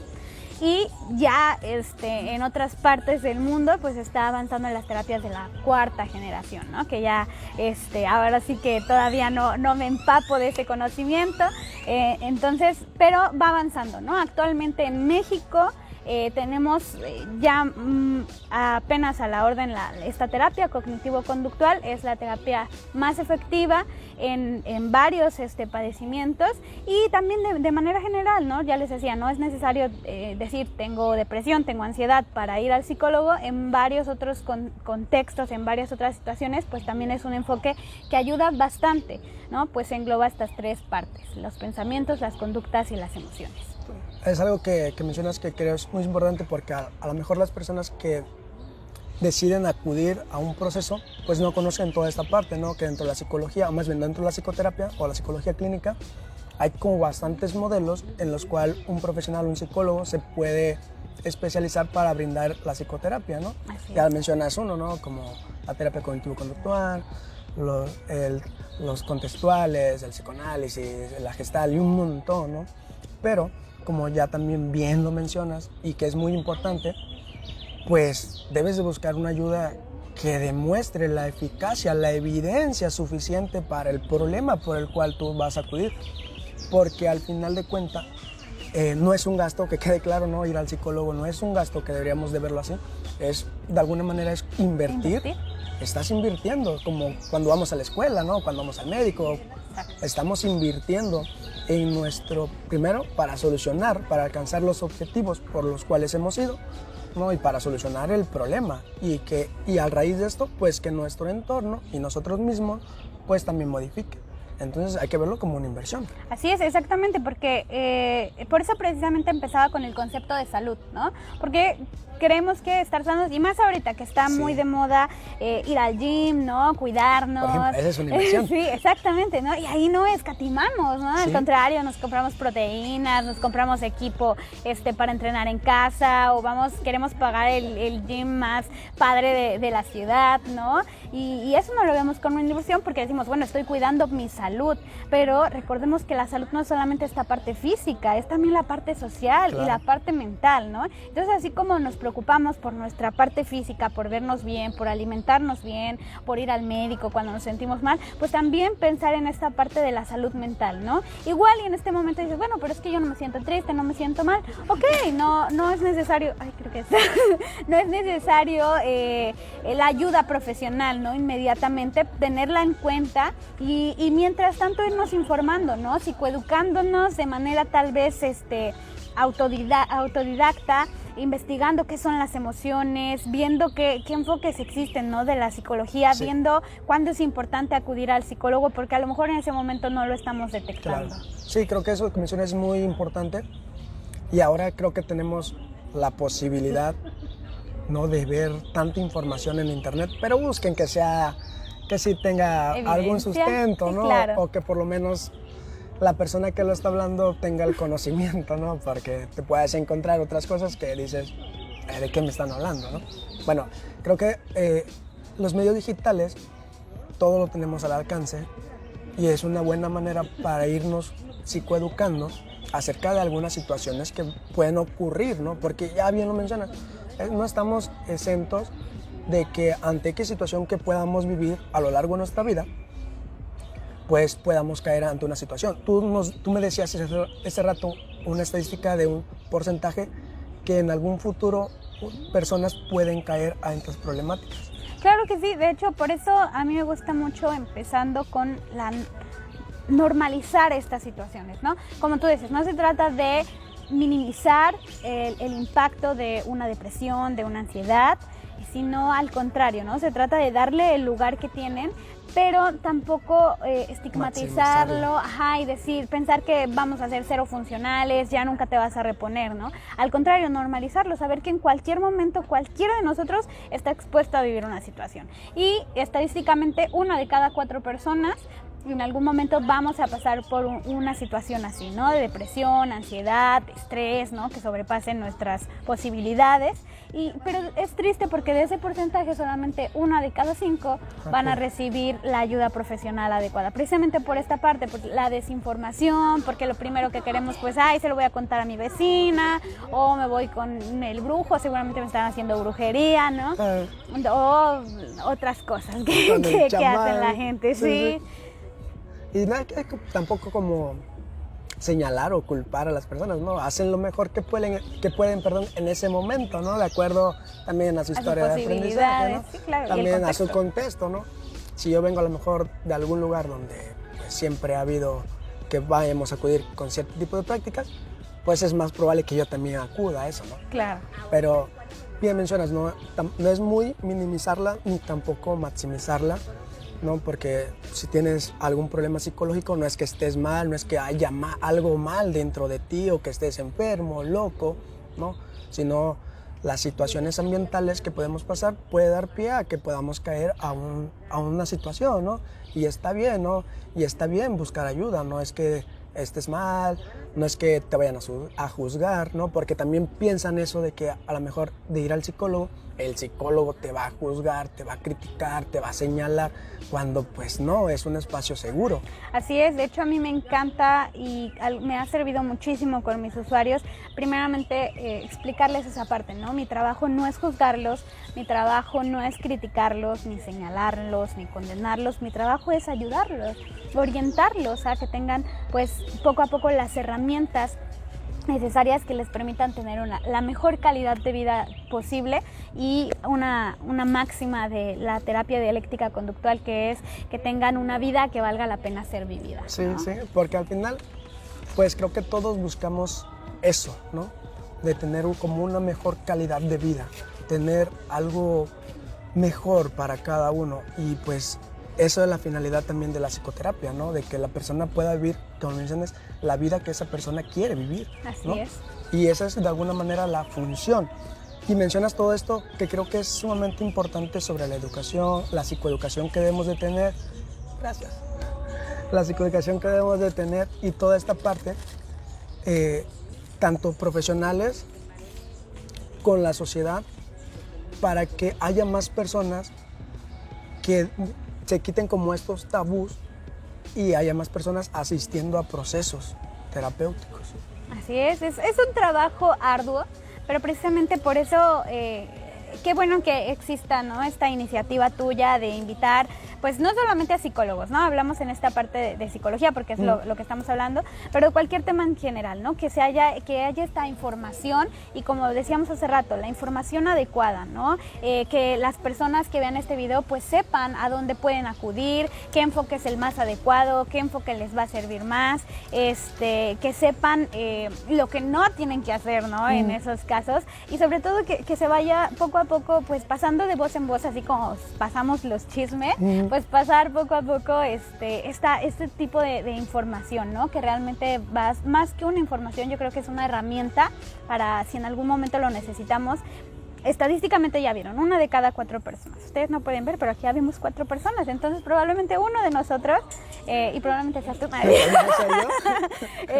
Y ya en otras partes del mundo pues está avanzando en las terapias de la 4ª generación, ¿no? Que ya ahora sí que todavía no me empapo de ese conocimiento, entonces, pero va avanzando, ¿no? Actualmente en México tenemos ya apenas a la orden esta terapia cognitivo-conductual, es la terapia más efectiva en varios padecimientos y también de manera general, ¿no? Ya les decía, no es necesario decir tengo depresión, tengo ansiedad para ir al psicólogo. En varios otros contextos, en varias otras situaciones, pues también es un enfoque que ayuda bastante, ¿no? Pues engloba estas 3 partes, los pensamientos, las conductas y las emociones. Es algo que mencionas que creo es muy importante porque a lo mejor las personas que deciden acudir a un proceso pues no conocen toda esta parte, ¿no? Que dentro de la psicología, o más bien dentro de la psicoterapia o la psicología clínica, hay como bastantes modelos en los cuales un profesional, un psicólogo se puede especializar para brindar la psicoterapia, ¿no? Ya mencionas uno, ¿no? Como la terapia cognitivo-conductual, los contextuales, el psicoanálisis, la gestal y un montón, ¿no? Pero como ya también bien lo mencionas y que es muy importante, pues debes de buscar una ayuda que demuestre la eficacia, la evidencia suficiente para el problema por el cual tú vas a acudir, porque al final de cuentas no es un gasto, que quede claro, ¿no? Ir al psicólogo no es un gasto que deberíamos de verlo así, es de alguna manera es invertir. Estás invirtiendo, como cuando vamos a la escuela, ¿no? Cuando vamos al médico, estamos invirtiendo en nuestro, primero, para solucionar, para alcanzar los objetivos por los cuales hemos ido, ¿no? Y para solucionar el problema y a raíz de esto, pues que nuestro entorno y nosotros mismos, pues también modifique. Entonces hay que verlo como una inversión. Así es, exactamente, porque por eso precisamente empezaba con el concepto de salud, ¿no? Porque creemos que estar sanos, y más ahorita que está muy de moda ir al gym, ¿no? Cuidarnos. Por ejemplo, esa es una inversión. Sí, exactamente, ¿no? Y ahí no escatimamos, ¿no? Al contrario, nos compramos proteínas, nos compramos equipo para entrenar en casa, o queremos pagar el gym más padre de la ciudad, ¿no? Y eso no lo vemos como una inversión porque decimos, bueno, estoy cuidando mi salud, pero recordemos que la salud no es solamente esta parte física, es también la parte social y la parte mental, ¿no? Entonces, así como nos preocupamos por nuestra parte física, por vernos bien, por alimentarnos bien, por ir al médico cuando nos sentimos mal, pues también pensar en esta parte de la salud mental, ¿no? Igual y en este momento dices, bueno, pero es que yo no me siento triste, no me siento mal, ok, no es necesario, no es necesario la ayuda profesional, ¿no? Inmediatamente tenerla en cuenta y mientras tanto irnos informando, ¿no? Psicoeducándonos de manera tal vez autodidacta, investigando qué son las emociones, viendo qué enfoques existen, ¿no?, de la psicología, Sí. viendo cuándo es importante acudir al psicólogo, porque a lo mejor en ese momento no lo estamos detectando. Claro. Sí, creo que eso que mencionas es muy importante y ahora creo que tenemos la posibilidad, ¿no?, de ver tanta información en internet, pero busquen que sí tenga algún Evidencia. sustento, Sí, ¿no? claro. O que por lo menos la persona que lo está hablando tenga el conocimiento, ¿no? Porque te puedes encontrar otras cosas que dices, ¿de qué me están hablando, no? Bueno, creo que los medios digitales, todo lo tenemos al alcance y es una buena manera para irnos psicoeducando acerca de algunas situaciones que pueden ocurrir, ¿no? Porque ya bien lo mencionas, no estamos exentos de que ante qué situación que podamos vivir a lo largo de nuestra vida, pues podamos caer ante una situación. Tú me decías ese rato una estadística de un porcentaje que en algún futuro personas pueden caer a estas problemáticas. Claro que sí, de hecho por eso a mí me gusta mucho empezando con normalizar estas situaciones, ¿no? Como tú dices, no se trata de minimizar el impacto de una depresión, de una ansiedad, sino al contrario, ¿no? Se trata de darle el lugar que tienen, pero tampoco estigmatizarlo, y pensar que vamos a ser cero funcionales, ya nunca te vas a reponer, ¿no? Al contrario, normalizarlo, saber que en cualquier momento cualquiera de nosotros está expuesto a vivir una situación. Y estadísticamente 1 de cada 4 personas en algún momento vamos a pasar por una situación así, ¿no? De depresión, ansiedad, estrés, ¿no? Que sobrepasen nuestras posibilidades. Pero es triste porque de ese porcentaje solamente 1 de cada 5 van a recibir la ayuda profesional adecuada. Precisamente por esta parte, por la desinformación, porque lo primero que queremos, pues, se lo voy a contar a mi vecina, o me voy con el brujo, seguramente me están haciendo brujería, ¿no? O otras cosas que hacen la gente, sí. Y nada, que tampoco como señalar o culpar a las personas, ¿no? Hacen lo mejor que pueden, en ese momento, ¿no? De acuerdo también a su historia de aprendizaje, ¿no? Sí, claro, también a su contexto, ¿no? Si yo vengo a lo mejor de algún lugar donde pues, siempre ha habido que vayamos a acudir con cierto tipo de prácticas, pues es más probable que yo también acuda a eso, ¿no? Claro. Pero bien mencionas, no es muy minimizarla ni tampoco maximizarla, ¿no? Porque si tienes algún problema psicológico, no es que estés mal, no es que haya algo mal dentro de ti o que estés enfermo, loco, ¿no? Sino las situaciones ambientales que podemos pasar puede dar pie a que podamos caer a una situación, ¿no? Y está bien, ¿no? Y está bien buscar ayuda, no es que estés mal, no es que te vayan a juzgar, ¿no? Porque también piensan eso de que a lo mejor de ir al psicólogo, el psicólogo te va a juzgar, te va a criticar, te va a señalar, cuando pues no, es un espacio seguro. Así es, de hecho a mí me encanta y me ha servido muchísimo con mis usuarios, primeramente explicarles esa parte, ¿no? Mi trabajo no es juzgarlos, mi trabajo no es criticarlos, ni señalarlos, ni condenarlos, mi trabajo es ayudarlos, orientarlos a que tengan pues poco a poco las herramientas necesarias que les permitan tener la mejor calidad de vida posible y una máxima de la terapia dialéctica conductual, que es que tengan una vida que valga la pena ser vivida, ¿no? Sí, sí, porque al final pues creo que todos buscamos eso, ¿no? De tener como una mejor calidad de vida, tener algo mejor para cada uno y pues eso es la finalidad también de la psicoterapia, ¿no? De que la persona pueda vivir, como mencionas, la vida que esa persona quiere vivir, ¿no? Así es. Y esa es de alguna manera la función. Y mencionas todo esto que creo que es sumamente importante sobre la educación, la psicoeducación que debemos de tener. Gracias. La psicoeducación que debemos de tener y toda esta parte, tanto profesionales con la sociedad, para que haya más personas que se quiten como estos tabús y haya más personas asistiendo a procesos terapéuticos. Así es un trabajo arduo, pero precisamente por eso qué bueno que exista, ¿no? Esta iniciativa tuya de invitar pues no solamente a psicólogos, ¿no? Hablamos en esta parte de psicología porque es lo que estamos hablando, pero cualquier tema en general, ¿no? Que haya esta información y como decíamos hace rato, la información adecuada, ¿no? Que las personas que vean este video pues sepan a dónde pueden acudir, qué enfoque es el más adecuado, qué enfoque les va a servir más, que sepan lo que no tienen que hacer, ¿no? En esos casos y sobre todo que se vaya poco a poco pues pasando de voz en voz, así como pasamos los chismes, pues pasar poco a poco este tipo de información, ¿no? Que realmente más que una información, yo creo que es una herramienta para si en algún momento lo necesitamos. Estadísticamente ya vieron, 1 de cada 4 personas. Ustedes no pueden ver, pero aquí ya vimos 4 personas, entonces probablemente uno de nosotros, y probablemente sea tú,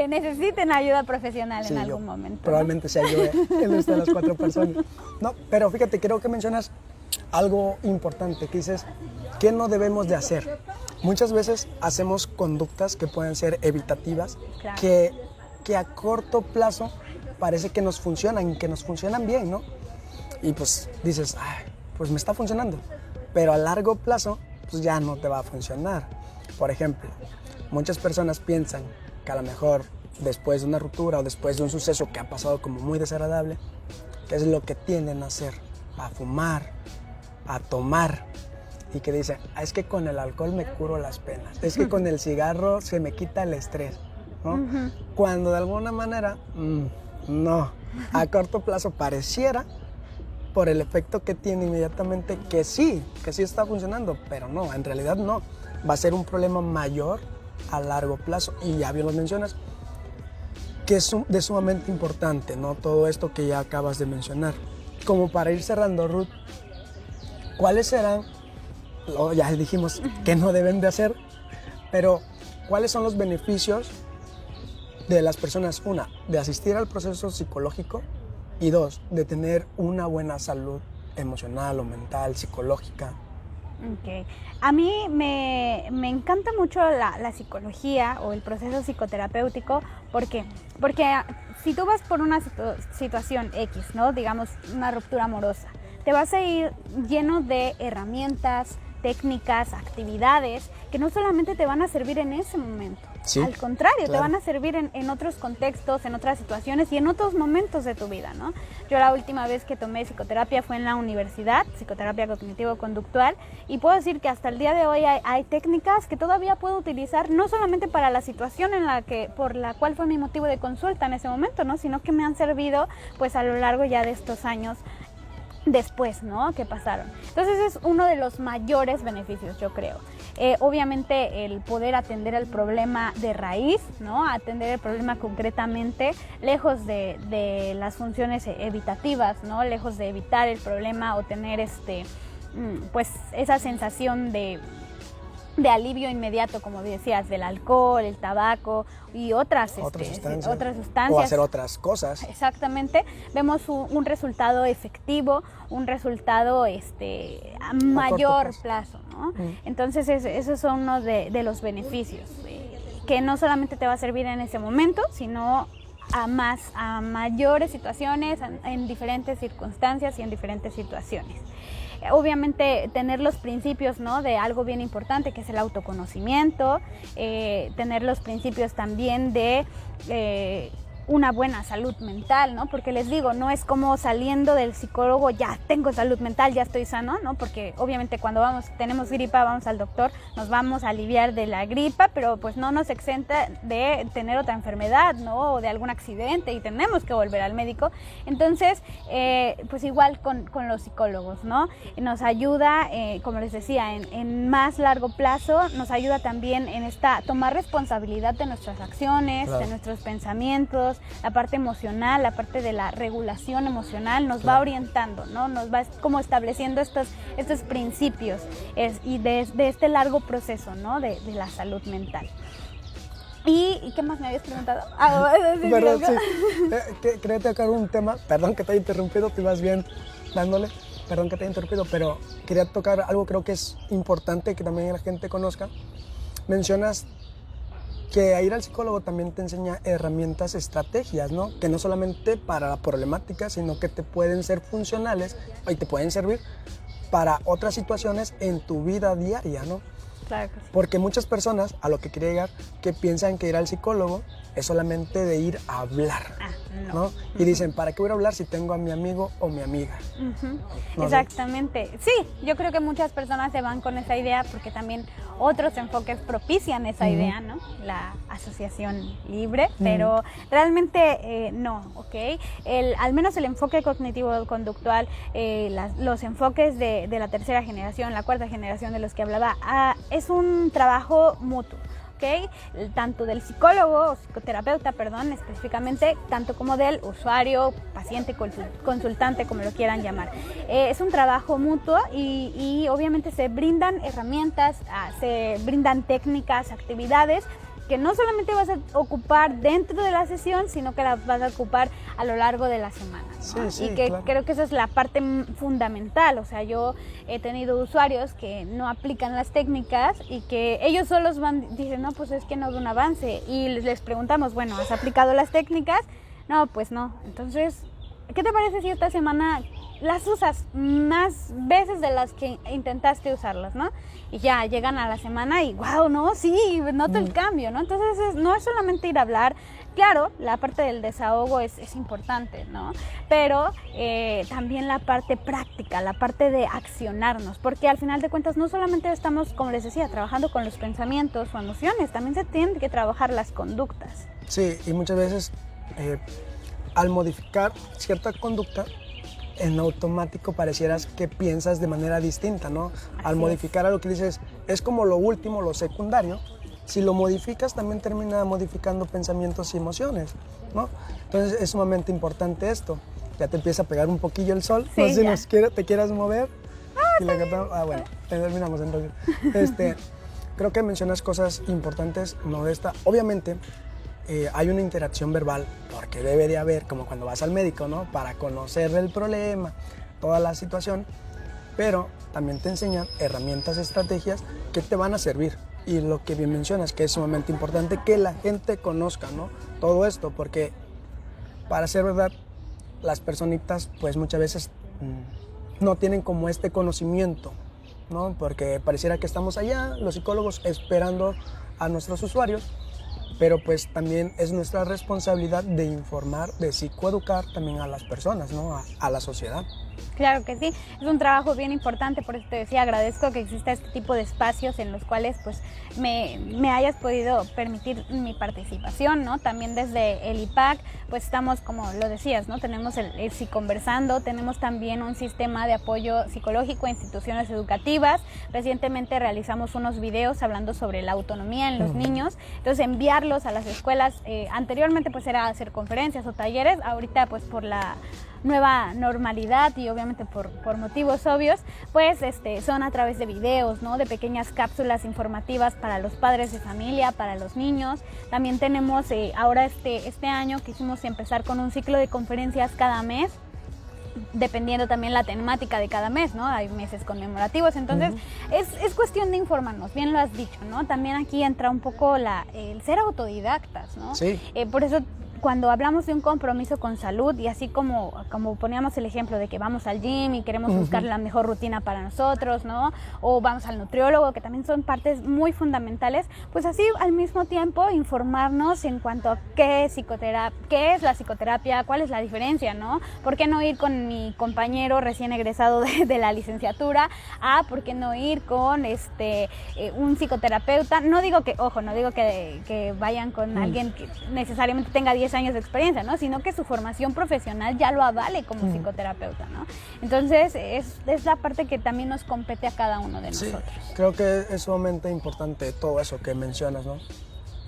necesiten ayuda profesional en algún momento. Probablemente sea yo en de las 4 personas. No, pero fíjate, creo que mencionas algo importante, que dices, ¿qué no debemos de hacer? Muchas veces hacemos conductas que pueden ser evitativas, claro, que a corto plazo parece que nos funcionan bien, ¿no? Y pues dices, ay, pues me está funcionando, pero a largo plazo pues ya no te va a funcionar. Por ejemplo, muchas personas piensan que a lo mejor después de una ruptura o después de un suceso que ha pasado como muy desagradable, ¿qué es lo que tienden a hacer? A fumar, a tomar, y que dicen, es que con el alcohol me curo las penas, es que con el cigarro se me quita el estrés, ¿no? Cuando de alguna manera, no, a corto plazo pareciera, por el efecto que tiene inmediatamente, que sí está funcionando, pero no, en realidad no. Va a ser un problema mayor a largo plazo, y ya bien lo mencionas, que es sumamente importante, ¿no? Todo esto que ya acabas de mencionar. Como para ir cerrando, Ruth, ¿cuáles serán, ya dijimos que no deben de hacer, pero cuáles son los beneficios de las personas, 1, de asistir al proceso psicológico, y 2, de tener una buena salud emocional o mental, psicológica? Okay. A mí me encanta mucho la psicología o el proceso psicoterapéutico. ¿Por qué? Porque si tú vas por una situación X, ¿no? Digamos, una ruptura amorosa, te vas a ir lleno de herramientas, técnicas, actividades que no solamente te van a servir en ese momento, sí, al contrario, claro, te van a servir en otros contextos, en otras situaciones y en otros momentos de tu vida, ¿no? Yo la última vez que tomé psicoterapia fue en la universidad, psicoterapia cognitivo-conductual, y puedo decir que hasta el día de hoy hay técnicas que todavía puedo utilizar, no solamente para la situación por la cual fue mi motivo de consulta en ese momento, ¿no? Sino que me han servido pues a lo largo ya de estos años después, ¿no? Que pasaron. Entonces es uno de los mayores beneficios, yo creo. Obviamente el poder atender el problema de raíz, ¿no? Atender el problema concretamente, lejos de las funciones evitativas, ¿no? Lejos de evitar el problema o tener pues esa sensación de alivio inmediato, como decías, del alcohol, el tabaco y otras sustancias. O hacer otras cosas. Exactamente. Vemos un resultado efectivo, un resultado a mayor plazo, ¿no? Entonces, esos son uno de los beneficios, que no solamente te va a servir en ese momento, sino a mayores situaciones, en diferentes circunstancias y en diferentes situaciones. Obviamente tener los principios, ¿no? De algo bien importante que es el autoconocimiento, tener los principios también de una buena salud mental, ¿no? Porque les digo, no es como saliendo del psicólogo, ya tengo salud mental, ya estoy sano, ¿no? Porque obviamente cuando tenemos gripa, vamos al doctor, nos vamos a aliviar de la gripa, pero pues no nos exenta de tener otra enfermedad, ¿no? O de algún accidente y tenemos que volver al médico. Entonces, pues igual con los psicólogos, ¿no? Nos ayuda, como les decía, en más largo plazo, nos ayuda también en tomar responsabilidad de nuestras acciones, claro, de nuestros pensamientos, la parte emocional, la parte de la regulación emocional, nos va orientando, ¿no? Nos va como estableciendo estos principios y de este largo proceso, ¿no? De la salud mental. ¿Y qué más me habías preguntado? Perdón, sí. Quería tocar un tema, perdón que te haya interrumpido, te ibas bien dándole, perdón que te haya interrumpido, pero quería tocar algo creo que es importante que también la gente conozca. Mencionas que a ir al psicólogo también te enseña herramientas, estrategias, ¿no? Que no solamente para la problemática, sino que te pueden ser funcionales y te pueden servir para otras situaciones en tu vida diaria, ¿no? Claro que sí. Porque muchas personas, a lo que quería llegar, que piensan que ir al psicólogo es solamente de ir a hablar, ¿no? Y dicen, ¿para qué voy a hablar si tengo a mi amigo o mi amiga? No sé. Exactamente. Sí, yo creo que muchas personas se van con esa idea porque también otros enfoques propician esa idea, ¿no? La asociación libre, pero realmente no, ¿ok? Al menos el enfoque cognitivo-conductual, los enfoques de la tercera generación, la cuarta generación de los que hablaba, es un trabajo mutuo. ¿Okay? Tanto del psicólogo o psicoterapeuta, perdón, específicamente, tanto como del usuario, paciente, consultante, como lo quieran llamar. Es un trabajo mutuo y obviamente se brindan herramientas, se brindan técnicas, actividades que no solamente vas a ocupar dentro de la sesión, sino que las vas a ocupar a lo largo de la semana, ¿no? Sí, y que claro. creo que esa es la parte fundamental. O sea, yo he tenido usuarios que no aplican las técnicas y que ellos solos dicen, no, pues es que no veo un avance. Y les preguntamos, bueno, ¿has aplicado las técnicas? No, pues no. Entonces, ¿qué te parece si esta semana las usas más veces de las que intentaste usarlas, ¿no? Y ya llegan a la semana y wow, ¿no? Sí, noto el cambio, ¿no? Entonces no es solamente ir a hablar. Claro, la parte del desahogo es importante, ¿no? Pero también la parte práctica, la parte de accionarnos, porque al final de cuentas no solamente estamos, como les decía, trabajando con los pensamientos o emociones, también se tienen que trabajar las conductas. Sí, y muchas veces al modificar cierta conducta, en automático parecieras que piensas de manera distinta, ¿no? Al modificar algo que dices, es como lo último, lo secundario, si lo modificas también termina modificando pensamientos y emociones, ¿no? Entonces es sumamente importante esto. Ya te empieza a pegar un poquillo el sol, Sí, no sé ya. si te quieras mover. Bueno, terminamos entonces. Creo que mencionas cosas importantes, Modesta. Obviamente, hay una interacción verbal, porque debe de haber, como cuando vas al médico, ¿no? Para conocer el problema, toda la situación, pero también te enseñan herramientas, estrategias que te van a servir. Y lo que bien mencionas, que es sumamente importante que la gente conozca, ¿no? Todo esto, porque para ser verdad, las personitas, pues muchas veces no tienen como este conocimiento, ¿no? Porque pareciera que estamos allá, los psicólogos, esperando a nuestros usuarios, pero pues también es nuestra responsabilidad de informar, de psicoeducar también a las personas, ¿no? A la sociedad. Claro que sí, es un trabajo bien importante, por eso te decía, agradezco que exista este tipo de espacios en los cuales pues me hayas podido permitir mi participación, ¿no? También desde el IPAC, pues estamos, como lo decías, ¿no? Tenemos el Psiconversando, tenemos también un sistema de apoyo psicológico a instituciones educativas. Recientemente realizamos unos videos hablando sobre la autonomía en los niños, entonces enviarlos a las escuelas, anteriormente pues era hacer conferencias o talleres, ahorita pues por la nueva normalidad y obviamente por motivos obvios, pues son a través de videos, ¿no? De pequeñas cápsulas informativas para los padres de familia, para los niños. También tenemos ahora este año quisimos empezar con un ciclo de conferencias cada mes, dependiendo también la temática de cada mes, ¿no? Hay meses conmemorativos, entonces es cuestión de informarnos, bien lo has dicho, ¿no? También aquí entra un poco el ser autodidactas, ¿no? Sí. Por eso cuando hablamos de un compromiso con salud y así como poníamos el ejemplo de que vamos al gym y queremos buscar la mejor rutina para nosotros, ¿no? O vamos al nutriólogo, que también son partes muy fundamentales, pues así al mismo tiempo informarnos en cuanto a qué es la psicoterapia, cuál es la diferencia, ¿no? ¿Por qué no ir con mi compañero recién egresado de la licenciatura? ¿Por qué no ir con un psicoterapeuta? No digo que vayan con alguien que necesariamente tenga 10 años de experiencia, ¿no? Sino que su formación profesional ya lo avale como psicoterapeuta, ¿no? Entonces es la parte que también nos compete a cada uno de nosotros. Sí, creo que es sumamente importante todo eso que mencionas, ¿no?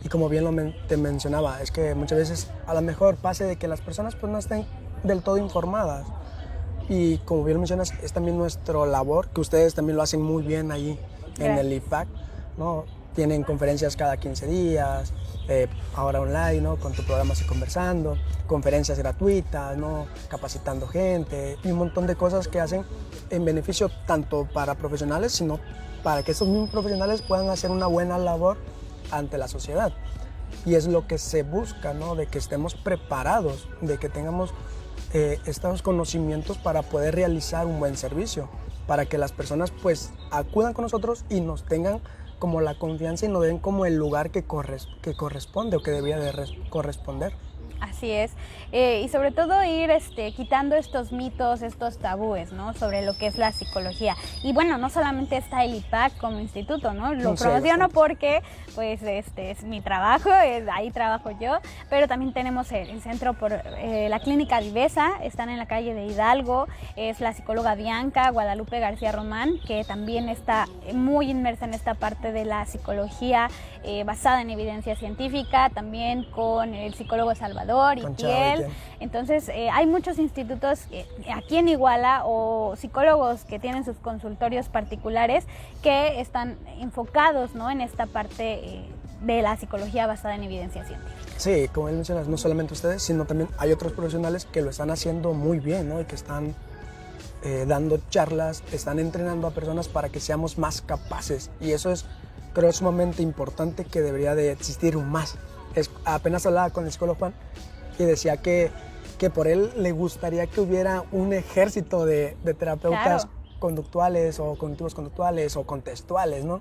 Y como bien te mencionaba, es que muchas veces a lo mejor pase de que las personas pues no estén del todo informadas. Y como bien mencionas, es también nuestra labor, que ustedes también lo hacen muy bien ahí en el IPAC, ¿no? Tienen conferencias cada 15 días, ahora online, ¿no? Con tu programa Psiconversando, conferencias gratuitas, ¿no? Capacitando gente y un montón de cosas que hacen en beneficio tanto para profesionales, sino para que esos mismos profesionales puedan hacer una buena labor ante la sociedad. Y es lo que se busca, ¿no? De que estemos preparados, de que tengamos estos conocimientos para poder realizar un buen servicio. para que las personas pues acudan con nosotros y nos tengan como la confianza y nos den como el lugar que corresponde o que debería de corresponder. Así es, y sobre todo ir quitando estos mitos, estos tabúes, ¿no? Sobre lo que es la psicología. Y bueno, no solamente está el IPAC como instituto, ¿no? Lo promociono porque pues es mi trabajo, ahí trabajo yo, pero también tenemos el centro la clínica Divesa, están en la calle de Hidalgo, es la psicóloga Bianca Guadalupe García Román, que también está muy inmersa en esta parte de la psicología basada en evidencia científica, también con el psicólogo Salvador Itiel. Entonces hay muchos institutos aquí en Iguala o psicólogos que tienen sus consultorios particulares que están enfocados, ¿no? En esta parte de la psicología basada en evidencia científica. Sí, como él mencionas, no solamente ustedes, sino también hay otros profesionales que lo están haciendo muy bien, ¿no? Y que están dando charlas, están entrenando a personas para que seamos más capaces. Y eso es, creo, sumamente importante, que debería de existir más. Apenas hablaba con el psicólogo Juan y decía que por él le gustaría que hubiera un ejército de terapeutas conductuales o cognitivos conductuales o contextuales, ¿no?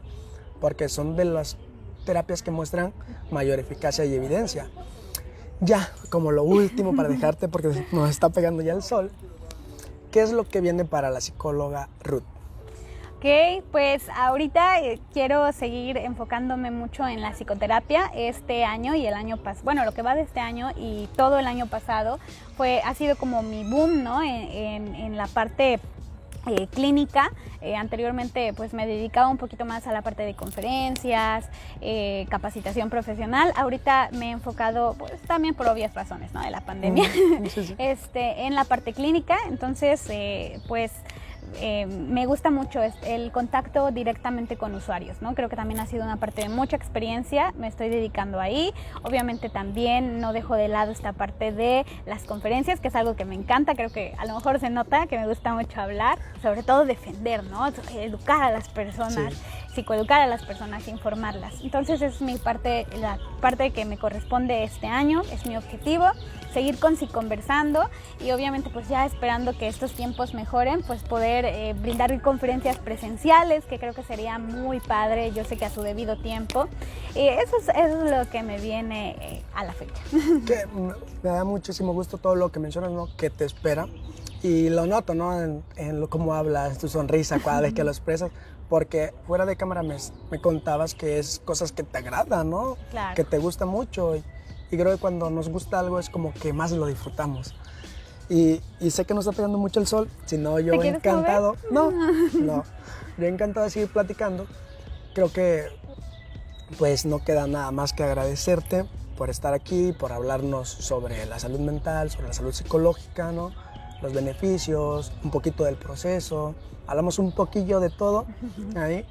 Porque son de las terapias que muestran mayor eficacia y evidencia. Ya, como lo último para dejarte, porque nos está pegando ya el sol, ¿qué es lo que viene para la psicóloga Ruth? Ok, pues ahorita quiero seguir enfocándome mucho en la psicoterapia. Este año y el año pasado, bueno, lo que va de este año y todo el año pasado ha sido como mi boom, ¿no? En la parte clínica. Anteriormente pues me dedicaba un poquito más a la parte de conferencias, capacitación profesional. Ahorita me he enfocado pues también por obvias razones, ¿no? De la pandemia, sí. En la parte clínica. Entonces pues me gusta mucho el contacto directamente con usuarios, ¿no? Creo que también ha sido una parte de mucha experiencia, me estoy dedicando ahí. Obviamente también no dejo de lado esta parte de las conferencias, que es algo que me encanta. Creo que a lo mejor se nota que me gusta mucho hablar, sobre todo defender, ¿no? Educar a las personas, psicoeducar a las personas, informarlas. Entonces es la parte que me corresponde este año, es mi objetivo, seguir conversando y obviamente pues ya esperando que estos tiempos mejoren, pues poder brindar conferencias presenciales, que creo que sería muy padre, yo sé que a su debido tiempo. Eso es lo que me viene a la fecha. Que me da muchísimo gusto todo lo que mencionas, ¿no? Que te espera, y lo noto, ¿no? En cómo hablas, tu sonrisa cada vez que lo expresas, porque fuera de cámara me contabas que es cosas que te agradan, ¿no? Claro. Que te gusta mucho, y creo que cuando nos gusta algo es como que más lo disfrutamos. Y sé que nos está pegando mucho el sol, si no, yo encantado. No, yo encantado de seguir platicando. Creo que pues no queda nada más que agradecerte por estar aquí, por hablarnos sobre la salud mental, sobre la salud psicológica, ¿no? Los beneficios, un poquito del proceso. Hablamos un poquillo de todo ahí.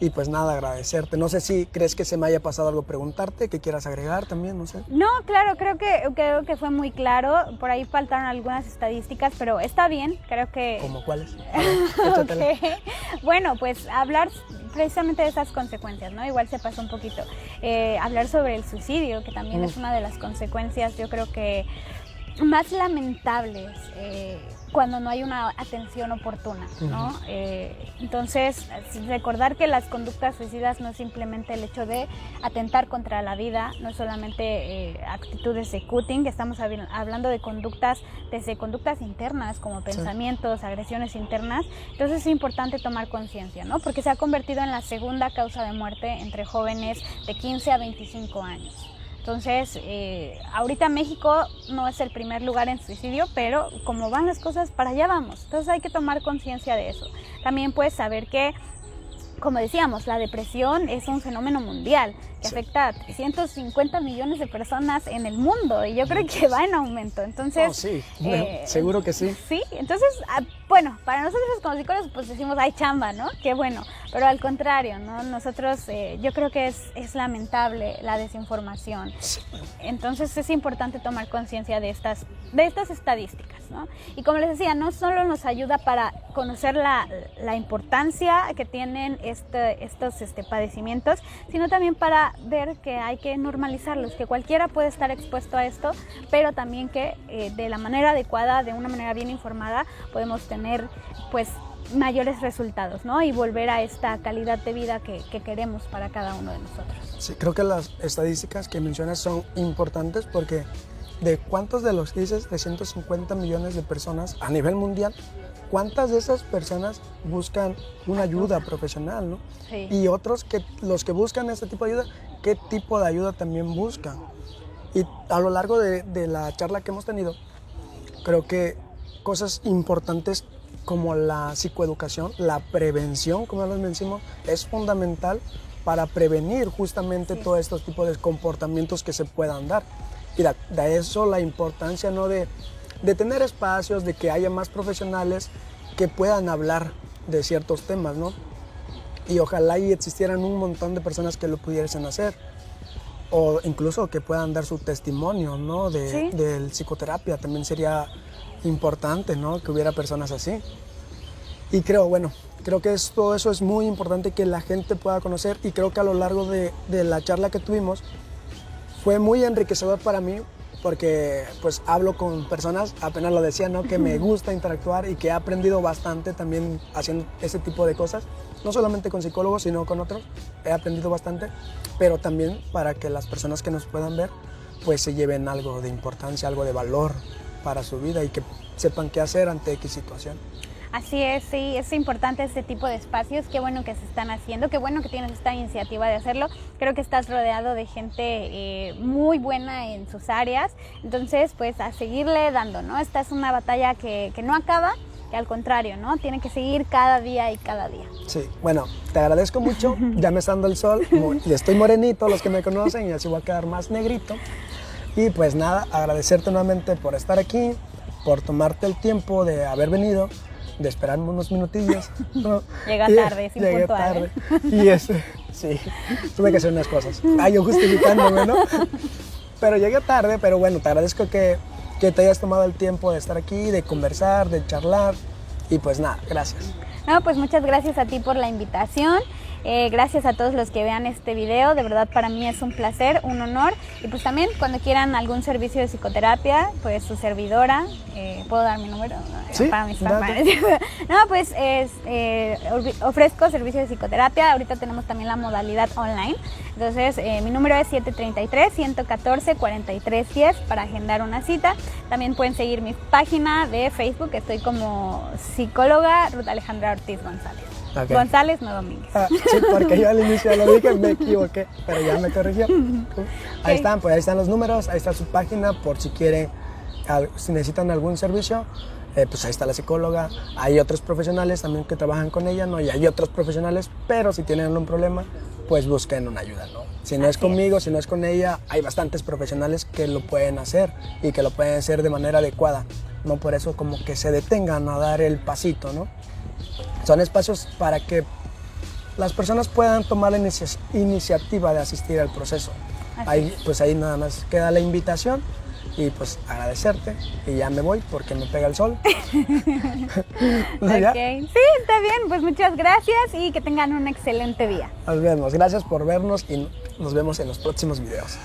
Y pues nada, agradecerte. No sé si crees que se me haya pasado algo preguntarte, que quieras agregar también, no sé. No, claro, creo que fue muy claro. Por ahí faltaron algunas estadísticas, pero está bien, creo que... ¿Cómo cuáles? Okay. Bueno, pues hablar precisamente de esas consecuencias, ¿no? Igual se pasó un poquito. Hablar sobre el suicidio, que también es una de las consecuencias, yo creo que más lamentables cuando no hay una atención oportuna, ¿no? Entonces, recordar que las conductas suicidas no es simplemente el hecho de atentar contra la vida, no es solamente actitudes de cutting, estamos hablando de conductas, desde conductas internas como pensamientos, agresiones internas. Entonces es importante tomar conciencia, ¿no? Porque se ha convertido en la segunda causa de muerte entre jóvenes de 15 a 25 años. Entonces, ahorita México no es el primer lugar en suicidio, pero como van las cosas, para allá vamos. Entonces hay que tomar conciencia de eso. También pues saber que, como decíamos, la depresión es un fenómeno mundial que afecta a 350 millones de personas en el mundo, y yo creo que va en aumento. Entonces, sí, bueno, seguro que sí. Sí, entonces, bueno, para nosotros como psicólogos pues decimos, hay chamba, ¿no? Qué bueno, pero al contrario, ¿no? Nosotros, yo creo que es lamentable la desinformación. Sí. Entonces es importante tomar conciencia de estas estadísticas, ¿no? Y como les decía, no solo nos ayuda para conocer la importancia que tienen estos padecimientos, sino también para ver que hay que normalizarlos, que cualquiera puede estar expuesto a esto, pero también que de la manera adecuada, de una manera bien informada, podemos tener pues mayores resultados, ¿no? Y volver a esta calidad de vida que queremos para cada uno de nosotros. Sí, creo que las estadísticas que mencionas son importantes porque de cuántos de los que dices, de 150 millones de personas a nivel mundial, ¿cuántas de esas personas buscan una ayuda profesional, ¿no? Sí. Y otros, que los que buscan este tipo de ayuda, ¿qué tipo de ayuda también buscan? Y a lo largo de la charla que hemos tenido, creo que cosas importantes como la psicoeducación, la prevención, como ya lo mencionamos, es fundamental para prevenir justamente todos estos tipos de comportamientos que se puedan dar. Y de eso la importancia, ¿no? de tener espacios, de que haya más profesionales que puedan hablar de ciertos temas, ¿no? Y ojalá y existieran un montón de personas que lo pudiesen hacer. O incluso que puedan dar su testimonio, ¿no? De psicoterapia. También sería importante, ¿no? Que hubiera personas así. Y creo que todo eso es muy importante que la gente pueda conocer, y creo que a lo largo de la charla que tuvimos fue muy enriquecedor para mí, porque pues hablo con personas, apenas lo decía, ¿no? Que me gusta interactuar y que he aprendido bastante también haciendo ese tipo de cosas, no solamente con psicólogos, sino con otros, he aprendido bastante, pero también para que las personas que nos puedan ver pues se lleven algo de importancia, algo de valor para su vida y que sepan qué hacer ante X situación. Así es, sí, es importante este tipo de espacios, qué bueno que se están haciendo, qué bueno que tienes esta iniciativa de hacerlo, creo que estás rodeado de gente muy buena en sus áreas, entonces pues a seguirle dando, ¿no? Esta es una batalla que no acaba, que al contrario, ¿no? Tiene que seguir cada día y cada día. Sí, bueno, te agradezco mucho, ya me está dando el sol, y estoy morenito, los que me conocen, y así voy a quedar más negrito, y pues nada, agradecerte nuevamente por estar aquí, por tomarte el tiempo de haber venido, de esperarme unos minutillos, ¿no? Llega tarde, sin llegué puntual, tarde. Y sí, tuve que hacer unas cosas. Yo justificándome, ¿no? Pero llegué tarde, pero bueno, te agradezco que te hayas tomado el tiempo de estar aquí, de conversar, de charlar, y pues nada, gracias. No, pues muchas gracias a ti por la invitación. Gracias a todos los que vean este video, de verdad para mí es un placer, un honor, y pues también cuando quieran algún servicio de psicoterapia, pues su servidora, ¿puedo dar mi número? Sí, para mis papás. No, pues ofrezco servicio de psicoterapia, ahorita tenemos también la modalidad online, entonces mi número es 733-114-4310 para agendar una cita. También pueden seguir mi página de Facebook, estoy como psicóloga Ruth Alejandra Ortiz González. Okay. González, no Domínguez. Sí, porque yo al inicio lo dije, me equivoqué, pero ya me corrigió. Ahí están, pues ahí están los números, ahí está su página, por si quieren, si necesitan algún servicio, pues ahí está la psicóloga. Hay otros profesionales también que trabajan con ella, ¿no? Y hay otros profesionales, pero si tienen un problema, pues busquen una ayuda, ¿no? Si no es conmigo, si no es con ella, hay bastantes profesionales que lo pueden hacer y que lo pueden hacer de manera adecuada. No por eso como que se detengan a dar el pasito, ¿no? Son espacios para que las personas puedan tomar la iniciativa de asistir al proceso. Ahí nada más queda la invitación y pues agradecerte, y ya me voy porque me pega el sol. Okay. Sí, está bien, pues muchas gracias y que tengan un excelente día. Nos vemos, gracias por vernos y nos vemos en los próximos videos.